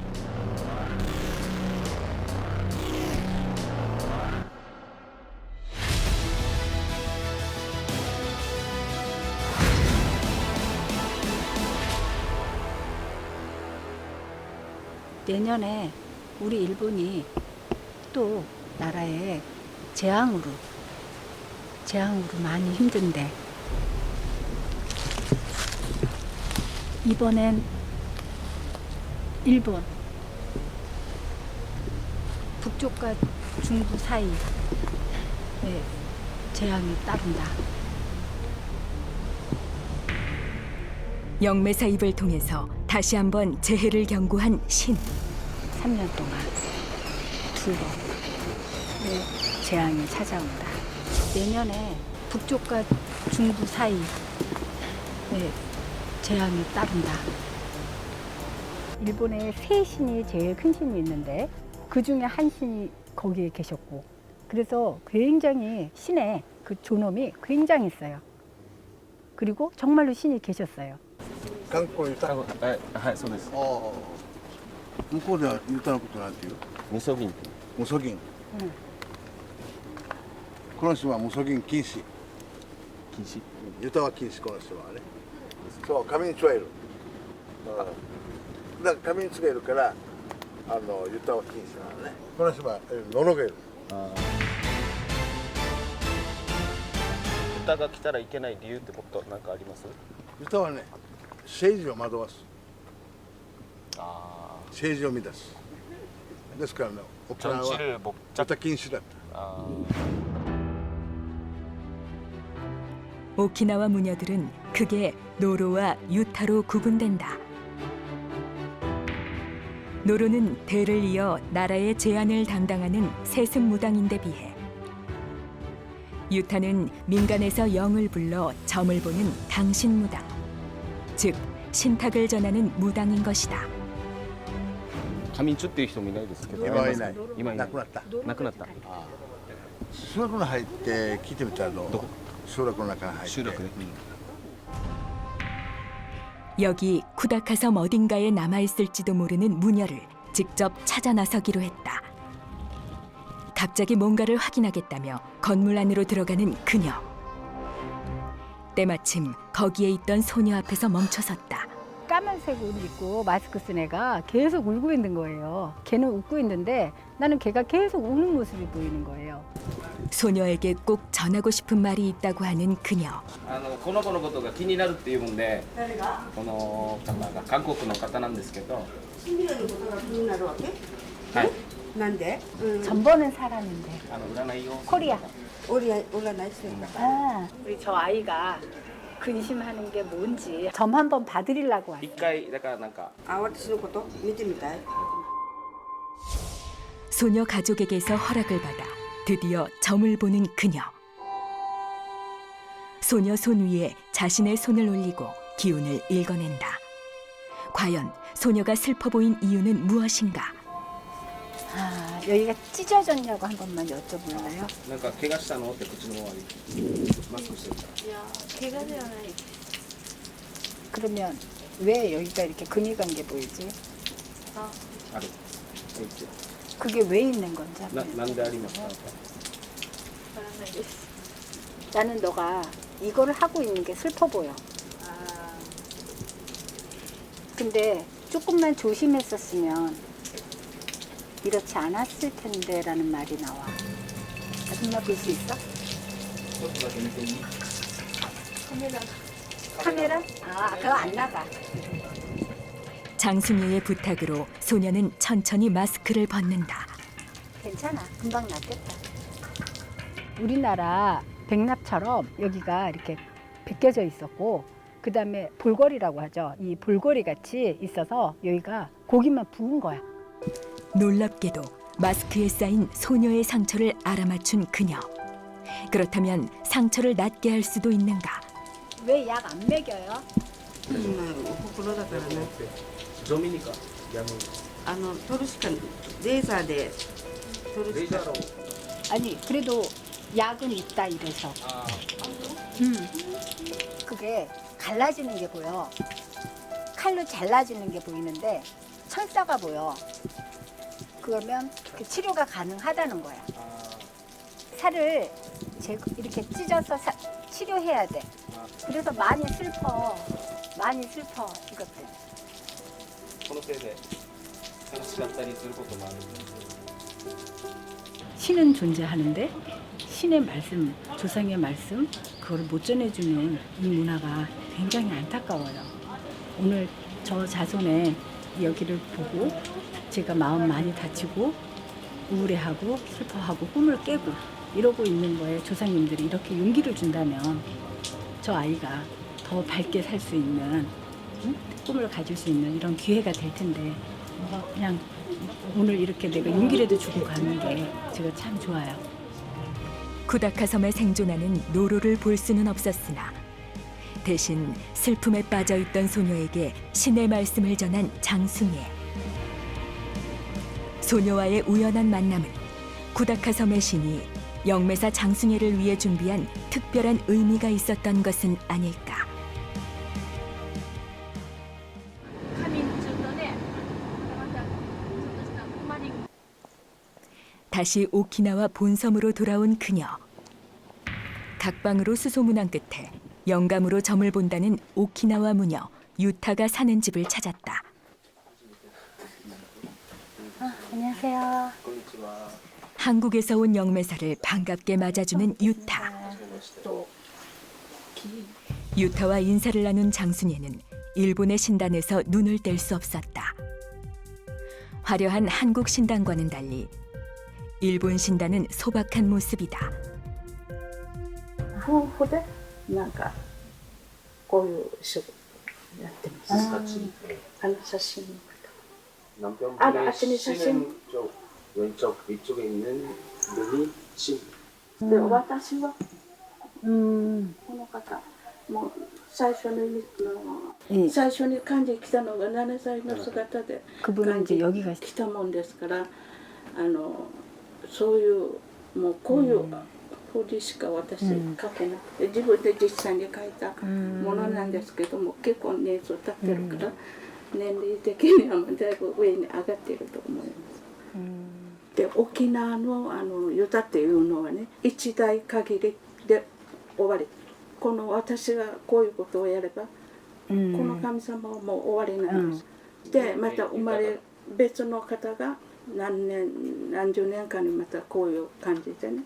내년에 우리 일본이 또 나라에 재앙으로 많이 힘든데 이번엔 일본 북쪽과 중부 사이에 재앙이 따른다. 영매사입을 통해서 다시 한번 재해를 경고한 신. 3년 동안 2번의 재앙이 찾아온다. 내년에 북쪽과 중부 사이에 재앙이 따른다. 일본에 세 신이 제일 큰 신이 있는데 그 중에 한 신이 거기에 계셨고 그래서 굉장히 신의 그 존엄이 굉장히 있어요. 그리고 정말로 신이 계셨어요. 韓国に歌はい、そうです。向こうでは歌のことなんていうみそぎん。無祖銀、この島は無祖銀禁止、禁止。歌は禁止、この島はね。そう、神に伝える、だから神に伝えるから歌は禁止なのね。この島はのろげる。歌が来たらいけない理由ってことなんかあります？歌はね、政治を惑わす、あ政治を乱す。ですからね、沖縄は 정치를 목적.歌禁止だった。 아. 오키나와 무녀들은 크게 노로와 유타로 구분된다. 노로는 대를 이어 나라의 제안을 담당하는 세습무당인데 비해 유타는 민간에서 영을 불러 점을 보는 당신무당, 즉 신탁을 전하는 무당인 것이다. 仮眠中っていう人もいないですけど。今はいない。今いない。亡くなった。亡くなった。集落に入って聞いてみたらどう？どこ？集落の中に入って。集落で。 여기 쿠다카섬 어딘가에 남아있을지도 모르는 무녀를 직접 찾아 나서기로 했다. 갑자기 뭔가를 확인하겠다며 건물 안으로 들어가는 그녀. 때마침 거기에 있던 소녀 앞에서 멈춰섰다. 까만색 옷 입고 마스크 쓴 애가 계속 울고 있는 거예요. 걔는 웃고 있는데 나는 걔가 계속 우는 모습이 보이는 거예요. 소녀에게 꼭 전하고 싶은 말이 있다고 하는 그녀. この子のことが気になるっていうもんで、この方が韓国の方なんですけど。シミラのことが気になるわけ？はい。 なんで？ 점 보는 사람인데. 占いを。 코리아.占い師ですか？ 아, 우리 저 아이가 근심하는 게 뭔지 점 한번 봐드리려고 왔어요. 一回だからなんか。あ、私のこと見てみたい？ 소녀 가족에게서 허락을 받아 드디어 점을 보는 그녀. 소녀 손 위에 자신의 손을 올리고 기운을 읽어낸다. 과연 소녀가 슬퍼 보인 이유는 무엇인가? 아, 여기가 찢어졌냐고 한 번만 여쭤볼래요? なんか怪我したのって口の周り。マスクしてる。 いや、怪我ではない。 그러면 왜 여기가 이렇게 근육 관계 보이지? ある。그게 왜 있는 건지 なんでありますか？ 나는 너가 이거를 하고 있는 게 슬퍼 보여. 근데 조금만 조심했었으면 이렇지 않았을 텐데라는 말이 나와. 아줌마 볼 수 있어? 카메라? 아, 그거 안 나가. 장순이의 부탁으로 소녀는 천천히 마스크를 벗는다. 괜찮아. 금방 낫겠다. 우리나라 백납처럼 여기가 이렇게 벗겨져 있었고 그다음에 볼거리라고 하죠. 이 볼거리 같이 있어서 여기가 고기만 부은 거야. 놀랍게도 마스크에 쌓인 소녀의 상처를 알아맞춘 그녀. 그렇다면 상처를 낫게 할 수도 있는가? 왜 약 안 먹여요? 袋だからね。 점이니까 양은 取るしかレーザーで取るしか。 레이저로 아니 그래도 약은 있다 이래서. 그게 갈라지는 게 보여. 칼로 잘라지는 게 보이는데 철사가 보여. 그러면 그 치료가 가능하다는 거야. 살을 이렇게 찢어서 치료해야 돼. 그래서 많이 슬퍼. 많이 슬퍼 이것들. このせいで悲しかったりすることもある。 신은 존재하는데 신의 말씀, 조상의 말씀 그걸 못 전해주는 이 문화가 굉장히 안타까워요. 오늘 저 자손의 여기를 보고 제가 마음 많이 다치고 우울해하고 슬퍼하고 꿈을 깨고 이러고 있는 거에 조상님들이 이렇게 용기를 준다면 저 아이가 더 밝게 살 수 있는 꿈을 가질 수 있는 이런 기회가 될 텐데 그냥 오늘 이렇게 내가 용기라도 주고 가는 게 제가 참 좋아요. 쿠다카 섬에 생존하는 노로를 볼 수는 없었으나 대신 슬픔에 빠져있던 소녀에게 신의 말씀을 전한 장숭예. 소녀와의 우연한 만남은 쿠다카 섬의 신이 영매사 장숭예를 위해 준비한 특별한 의미가 있었던 것은 아닐까. 다시 오키나와 본섬으로 돌아온 그녀. 각방으로 수소문한 끝에 영감으로 점을 본다는 오키나와 무녀 유타가 사는 집을 찾았다. 안녕하세요. 한국에서 온 영매사를 반갑게 맞아주는 유타. 유타와 인사를 나눈 장순예는 일본의 신단에서 눈을 뗄 수 없었다. 화려한 한국 신단과는 달리 일본 신단은 소박한 모습이다. 夫婦でなんかこういう仕事やってます。写真の方。 남편분의 씨는 쪽 왼쪽 위쪽에 있는 분이 씨. で私はこの方もう最初に漢字来たのが7歳の姿で 그분은 이제 여기가 来たもんですからそういうもうこういうふうにしか私書けなくて自分で実際に書いたものなんですけども結構年数経ってるから年齢的にはだいぶ上に上がっていると思います。で沖縄のユタっていうのはね一代限りで終わり。この私がこういうことをやればこの神様はもう終わりなんです。でまた生まれ別の方が何十年間にまたこういう感じでね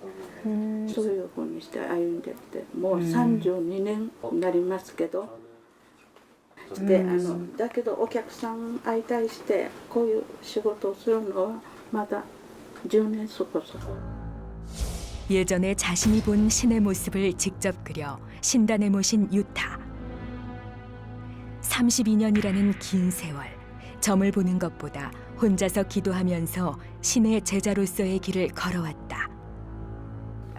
そういうふうにして歩んでってもう32年になりますけどでだけどお客さん相対してこういう仕事をするのはまだ10年そこそこ。 예전에 자신이 본 신의 모습을 직접 그려 신단에 모신 유타. 32년이라는 긴 세월, 점을 보는 것보다 혼자서 기도하면서 신의 제자로서의 길을 걸어왔다.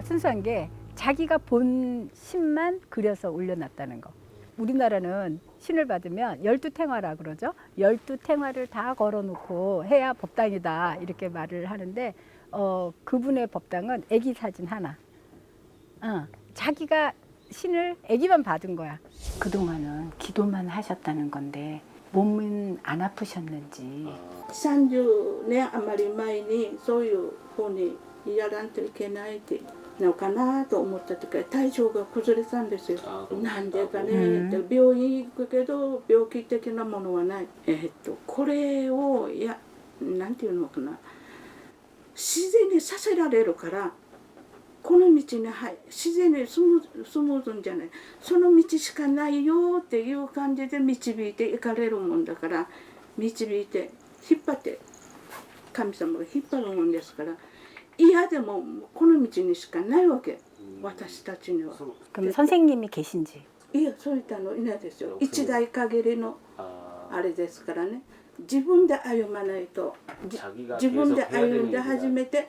순수한 게 자기가 본 신만 그려서 올려놨다는 거. 우리나라는 신을 받으면 12탱화라 그러죠. 12탱화를 다 걸어놓고 해야 법당이다 이렇게 말을 하는데 그분의 법당은 아기 사진 하나. 자기가 신을 아기만 받은 거야. 그동안은 기도만 하셨다는 건데 몸은 안 아프셨는지. 30年余り前にそういうふうにやらんといけないってのかなと思った時は体調が崩れたんですよ。なんでかね、病院行くけど病気的なものはない。これをなんていうのかな自然にさせられるからこの道に自然にスムーズんじゃないその道しかないよっていう感じで導いていかれるもんだから導いて引っ張って神様が引っ張るもんですから嫌でもこの道にしかないわけ私たちには。 그럼 선생님이 계신지? いやそういったのいないですよ。そう一代限りのああれですからね。自分で歩まないと、自分で歩んで初めて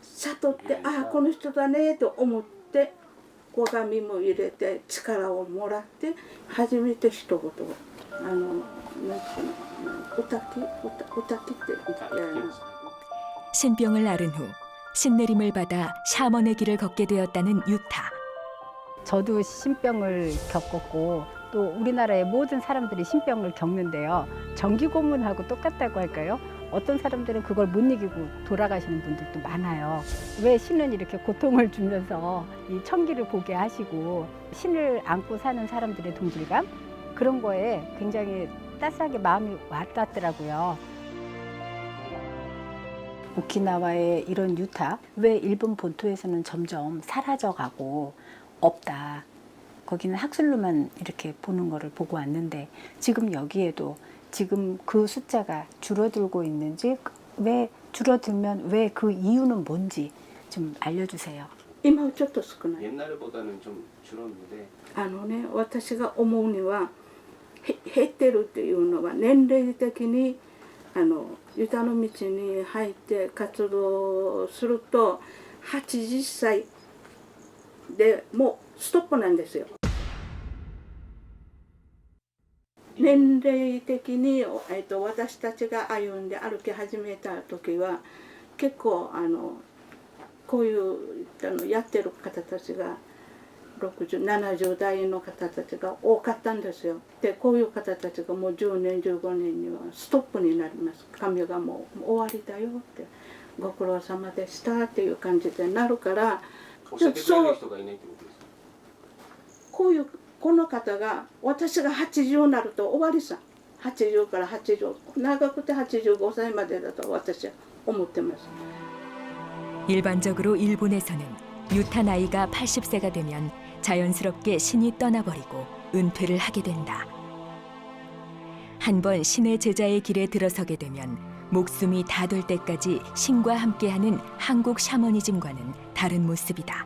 悟ってああこの人だねと思って鏡も入れて力をもらって初めて一言なんていうの歌きってやります。 신병을 앓은 후 신내림을 받아 샤먼의 길을 걷게 되었다는 유타. 저도 신병을 겪었고 또 우리나라의 모든 사람들이 신병을 겪는데요. 정기 고문하고 똑같다고 할까요? 어떤 사람들은 그걸 못 이기고 돌아가시는 분들도 많아요. 왜 신은 이렇게 고통을 주면서 이 천기를 보게 하시고 신을 안고 사는 사람들의 동질감? 그런 거에 굉장히 따스하게 마음이 와닿더라고요. 오키나와의 이런 유타, 왜 일본 본토에서는 점점 사라져가고 없다. 거기는 학술로만 이렇게 보는 거를 보고 왔는데 지금 여기에도 지금 그 숫자가 줄어들고 있는지 왜 줄어들면 왜 그 이유는 뭔지 좀 알려주세요. 今はちょっと少ない。 옛날보다는 좀 줄었는데 私が思うには減ってるっていうのは年齢的にユタの道に入って活動すると80歳でもうストップなんですよ。年齢的に、私たちが歩んで歩き始めた時は結構こういうやってる方たちが60、70代の方たちが多かったんですよ。でこういう方たちがもう10年15年にはストップになります。神がもう終わりだよってご苦労様でしたっていう感じでなるから、そうこの方が私が80になると終わりさ。80から80長くて85歳までだと私は思ってます。 일반적으로 일본에서는 유타 나이가 80세가 되면 자연스럽게 신이 떠나버리고 은퇴를 하게 된다. 한 번 신의 제자의 길에 들어서게 되면 목숨이 다 될 때까지 신과 함께하는 한국 샤머니즘과는 다른 모습이다.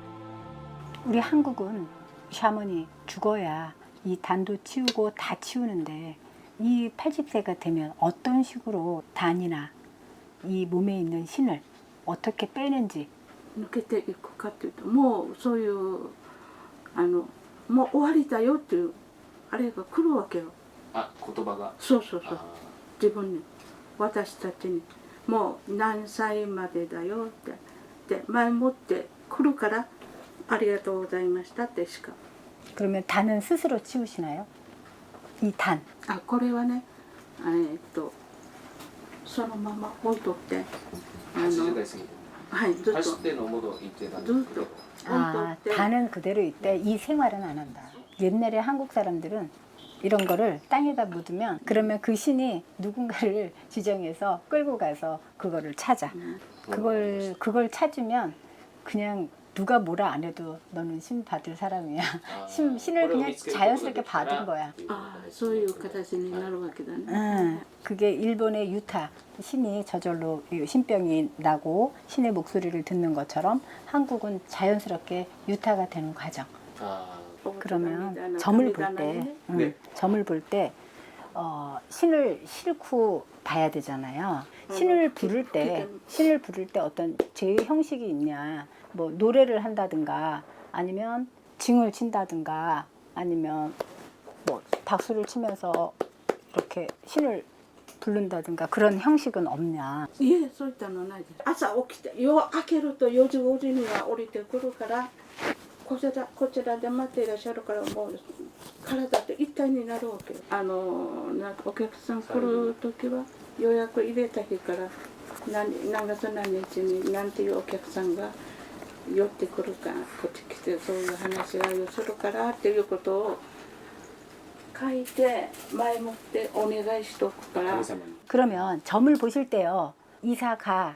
우리 한국은 샤먼이 죽어야 이 단도 치우고 다 치우는데 이 80세가 되면 어떤 식으로 단이나 이 몸에 있는 신을 어떻게 빼는지 抜けていくかっていうともうそういうもう終わりだよっていうあれが来るわけよ。あ、言葉が。そうそうそう。自分に私たちにもう何歳までだよってで前もって来るからありがとうございましたってしか。 그러면 단은 스스로 치우시나요? 이 단. これはねそのまま置いとって80代過ぎて。はいずっと 80대 넘어도 이때ずっと 아, 단은 그대로 있대. 이 생활은 안 한다. 옛날에 한국 사람들은 이런 거를 땅에다 묻으면 그러면 그 신이 누군가를 지정해서 끌고 가서 그거를 찾아. 그걸 찾으면 그냥 누가 뭐라 안 해도 너는 신 받을 사람이야. 신을 그냥 자연스럽게 받은 거야. そういう形になるわけだね。 그게 일본의 유타 신이 저절로 신병이 나고 신의 목소리를 듣는 것처럼 한국은 자연스럽게 유타가 되는 과정. 그러면 점을 볼 때, 점을 볼 때 신을 싫고 봐야 되잖아요. 신을 부를 때 어떤 제의 형식이 있냐? 뭐 노래를 한다든가 아니면 징을 친다든가 아니면 뭐 박수를 치면서 이렇게 신을 부른다든가 그런 형식은 없냐? いえ、そういったのないです。朝起きて夜明けると4時5時には降りてくるからこちらで待っていらっしゃるからもう体と一体になるわけよ。お客さん来る時は予約入れた日から何月何日に何ていうお客さんが寄ってくるかこっち来てそういう話し合いをするからっていうことを書いて前もってお願いしとくから。 그러면 점을 보실 때요. 이사 가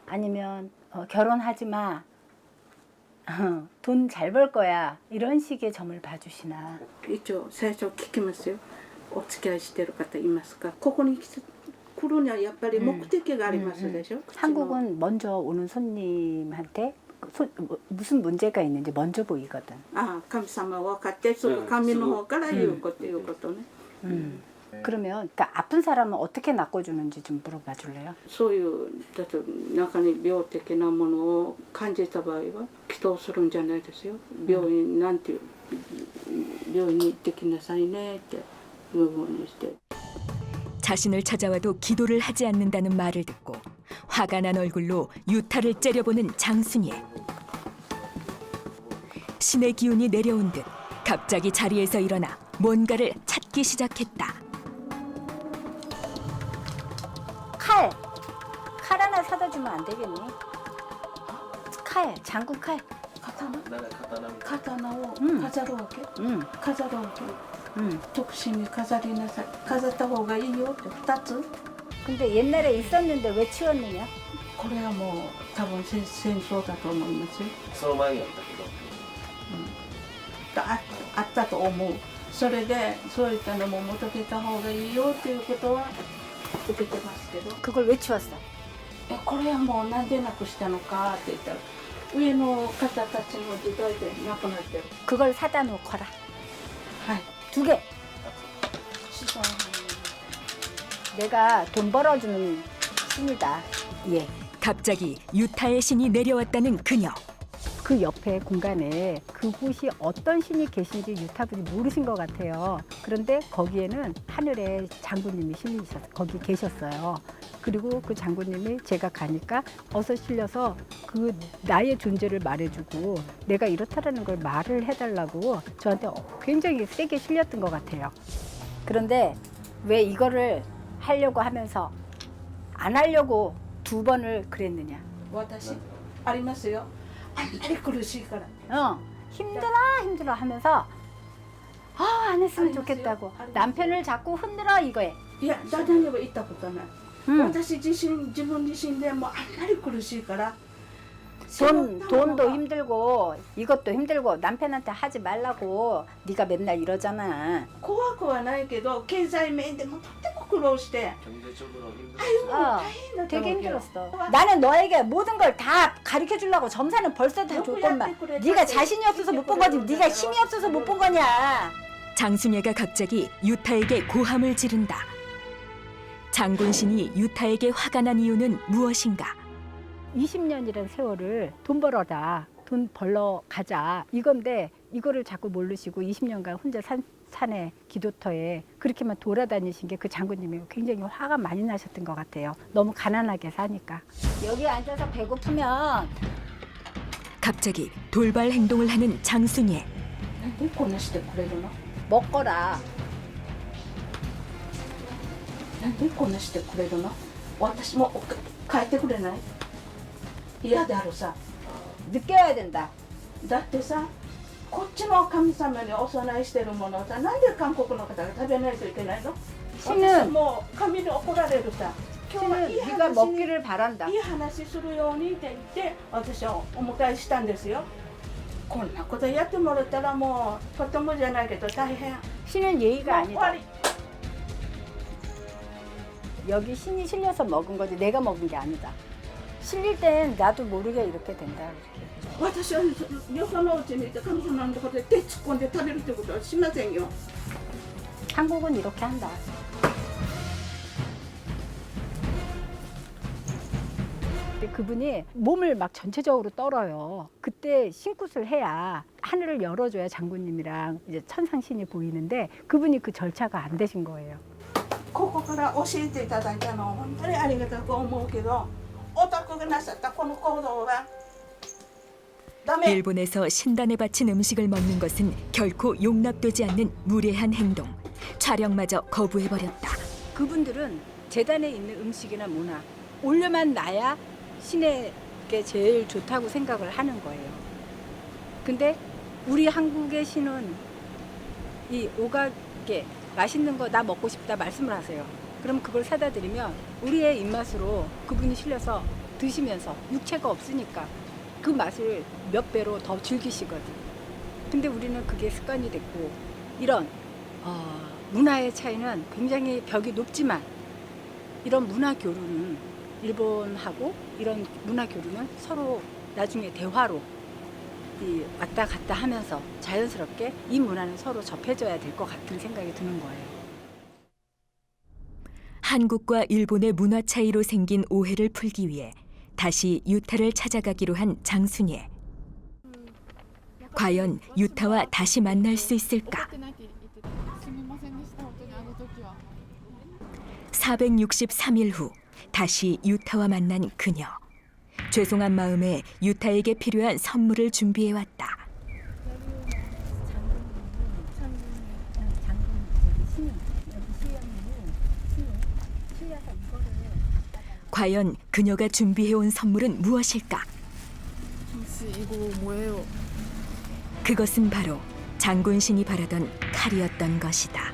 아니면 결혼하지 마. 돈 잘 벌 거야. 이런 식의 점을 봐주시나. 一応最初聞きますよ。お付き合いしてる方いますか。ここに来るにはやっぱり目的がありますでしょ。 한국은 먼저 오는 손님한테 무슨 문제가 있는지 먼저 보이거든. ああ神様分かってすぐ神の方から言うこということね、 그러면 그러니까 아픈 사람은 어떻게 낚아주는지 좀 물어봐 줄래요? そういうだって中に病的なものを感じた場合は祈祷するんじゃないですよ。病院なんていう病院に行ってきなさいねっていうふうにして。 자신을 찾아와도 기도를 하지 않는다는 말을 듣고 화가 난 얼굴로 유타를 째려보는 장순예. 신의 기운이 내려온 듯 갑자기 자리에서 일어나 뭔가를 찾기 시작했다. 칼 하나 사다 주면 안 되겠니? 칼, 장군 칼. 刀をうん飾るわけ、 飾るわけ、 응. 特殊に飾りなさい。飾った方がいいよって2つ。 근데 옛날에 있었는데 왜 치웠느냐? これはもう多分戦争だと思いますよ。その前にあったけどあったと思う。それでそういったのも求めた方がいいよっていうことは受けてますけど、 그걸 왜 치웠어? これはもうなんでなくしたのかって言ったら上の方たちの時代でなくなってる。 그걸 사다 놓거라. はい。 2개. 子孫 내가 돈 벌어주는 신이다. 예. 갑자기 유타의 신이 내려왔다는 그녀. 그 옆에 공간에 그곳이 어떤 신이 계신지 유타분이 모르신 것 같아요. 그런데 거기에는 하늘에 장군님이 거기 계셨어요. 그리고 그 장군님이 제가 가니까 어서 실려서 그 나의 존재를 말해주고 내가 이렇다라는 걸 말을 해달라고 저한테 굉장히 세게 실렸던 것 같아요. 그런데 왜 이거를 하려고 하면서 안 하려고 2번을 그랬느냐? 私ありますよ。あんまり苦しいから。 힘들어 하면서 안 했으면 좋겠다고 남편을 자꾸 흔들어 이거에. いや、ダダには行ったことない。 私自分自身でもあんまり苦しいから。 돈도 힘들고 이것도 힘들고 남편한테 하지 말라고 네가 맨날 이러잖아. 怖くはないけど経済面でもとっても苦労して 경제적으로 힘들 아유大変だったわ 되게 けよ。 힘들었어. 나는 너에게 모든 걸 다 가르쳐 주려고 점사는 벌써 다 줬건만 네가 자신이 없어서 못 본 거지 네가 힘이 없어서 못 본 거냐. 장순예가 갑자기 유타에게 고함을 지른다. 장군신이 유타에게 화가 난 이유는 무엇인가? 20년이라는 세월을 돈 벌어라. 돈 벌러 가자. 이건데 이거를 자꾸 모르시고 20년간 혼자 산에 기도터에 그렇게만 돌아다니신 게 그 장군님이 굉장히 화가 많이 나셨던 것 같아요. 너무 가난하게 사니까. 여기 앉아서 배고프면 갑자기 돌발 행동을 하는 장순예. なんでこんなしてくれるの？ 먹거라. なんでこんなしてくれるの？私も帰ってくれない？嫌であるさ。 느껴야 된다. だってさ、こっちの神様にお供えしてるものをさ、なんで韓国の方が食べないといけないの？ 私もう神に怒られるさ。今日はいい 네가 話 먹기를 바란다. いい話するようにって言って私はお迎えしたんですよ。こんなことやってもらったらもうとてもじゃないけど大変。 신은 예의가 もう終わ 아니다. り。 여기 신이 실려서 먹은 거지 내가 먹은 게 아니다. 실릴 땐 나도 모르게 이렇게 된다. 이렇게. 私はよそのうちにいて神様のところで手突っ込んで食べるってことはしませんよ。 한국은 이렇게 한다. 그분이 몸을 막 전체적으로 떨어요. 그때 신굿을 해야 하늘을 열어줘야 장군님이랑 이제 천상신이 보이는데 그분이 그 절차가 안 되신 거예요. ここから教えていただいたのは本当にありがたく思うけど、オタクがなさったこの行動はダメ。 일본에서 신단에 바친 음식을 먹는 것은 결코 용납되지 않는 무례한 행동. 촬영마저 거부해버렸다. 그분들은 재단에 있는 음식이나 문화 올려만 놔야 신에게 제일 좋다고 생각을 하는 거예요. 근데 우리 한국의 신은 이 오각에 맛있는 거 나 먹고 싶다 말씀을 하세요. 그럼 그걸 사다 드리면 우리의 입맛으로 그분이 실려서 드시면서 육체가 없으니까 그 맛을 몇 배로 더 즐기시거든. 근데 우리는 그게 습관이 됐고 이런 문화의 차이는 굉장히 벽이 높지만 이런 문화 교류는 일본하고 이런 문화 교류는 서로 나중에 대화로 이 왔다 갔다 하면서 자연스럽게 이 문화는 서로 접해져야 될 것 같은 생각이 드는 거예요. 한국과 일본의 문화 차이로 생긴 오해를 풀기 위해 다시 유타를 찾아가기로 한 장순예. 과연 유타와 다시 만날 수 있을까? 463일 후 다시 유타와 만난 그녀. 죄송한 마음에 유타에게 필요한 선물을 준비해왔다. 과연 그녀가 준비해온 선물은 무엇일까? 이거 뭐예요? 그것은 바로 장군신이 바라던 칼이었던 것이다.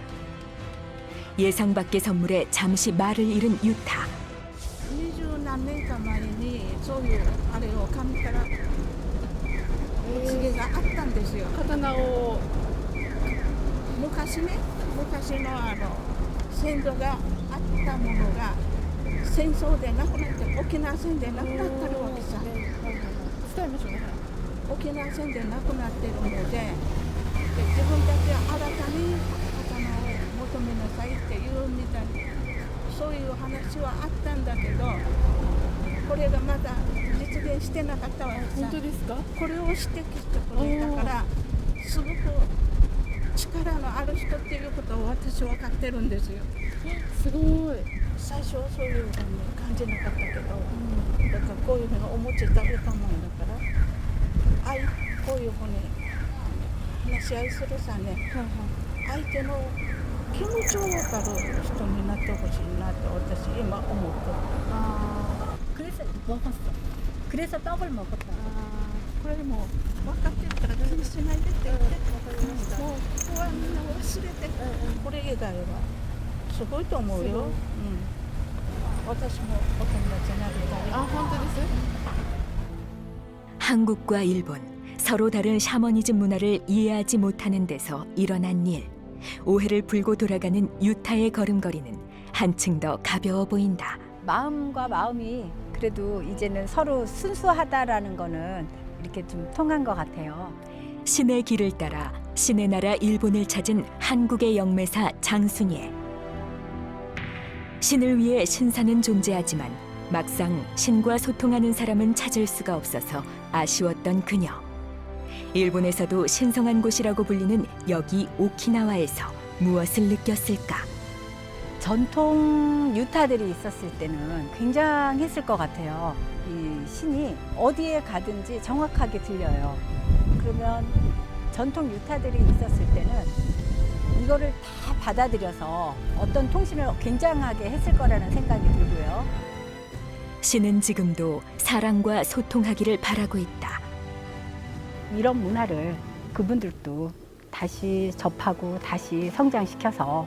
예상 밖의 선물에 잠시 말을 잃은 유타. 20何年か前にそういうあれを紙からお告げがあったんですよ。刀を昔ね、昔の先祖があったものが戦争でなくなって沖縄戦でなくなってるわけさ。伝えましょうね。沖縄戦でなくなってるので、自分たちは新たに刀を求めなさいっていうみたいな、そういう話はあったんだけど、これがまだ実現してなかったわけさ。本当ですか？これを指摘してくれたから、すごく力のある人っていうことを私分かってるんですよ。すごい。最初はそういうふうに感じなかったけど、だからこういうふうにお餅食べたもんだから、こういうふうに話し合いするさね、相手の気持ちを分かる人になってほしいなって私今思ってる。 그래서 먹었어. 그래서 떡을 먹었다. これも分かってるから気にしないでって言って、もうここはみんな忘れて、これ以外はすごいと思うよ。私もお友達になりたい。あ、本当です。 한국과 일본, 서로 다른 샤머니즘 문화를 이해하지 못하는 데서 일어난 일. 오해를 풀고 돌아가는 유타의 걸음걸이는 한층 더 가벼워 보인다. 마음과 마음이 그래도 이제는 서로 순수하다라는 거는 이렇게 좀 통한 것 같아요. 신의 길을 따라 신의 나라 일본을 찾은 한국의 영매사 장순예. 신을 위해 신사는 존재하지만 막상 신과 소통하는 사람은 찾을 수가 없어서 아쉬웠던 그녀. 일본에서도 신성한 곳이라고 불리는 여기 오키나와에서 무엇을 느꼈을까? 전통 유타들이 있었을 때는 굉장했을 것 같아요. 이 신이 어디에 가든지 정확하게 들려요. 그러면 전통 유타들이 있었을 때는 이거를 다 받아들여서 어떤 통신을 굉장하게 했을 거라는 생각이 들고요. 신은 지금도 사랑과 소통하기를 바라고 있다. 이런 문화를 그분들도 다시 접하고 다시 성장시켜서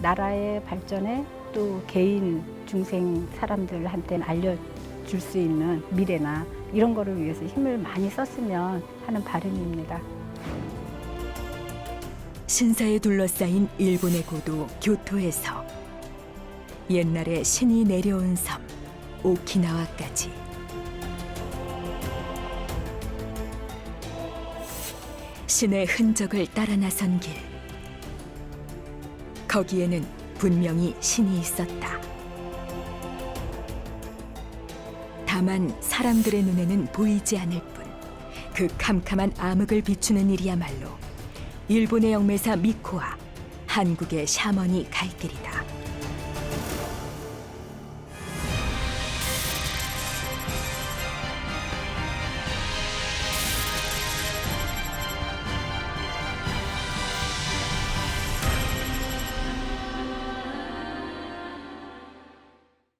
나라의 발전에 또 개인 중생 사람들한테는 알려줄 수 있는 미래나 이런 거를 위해서 힘을 많이 썼으면 하는 바람입니다. 신사에 둘러싸인 일본의 고도 교토에서 옛날에 신이 내려온 섬 오키나와까지 신의 흔적을 따라 나선 길. 거기에는 분명히 신이 있었다. 다만 사람들의 눈에는 보이지 않을 뿐 그 캄캄한 암흑을 비추는 일이야말로 일본의 영매사 미코와 한국의 샤머니 갈 길이다.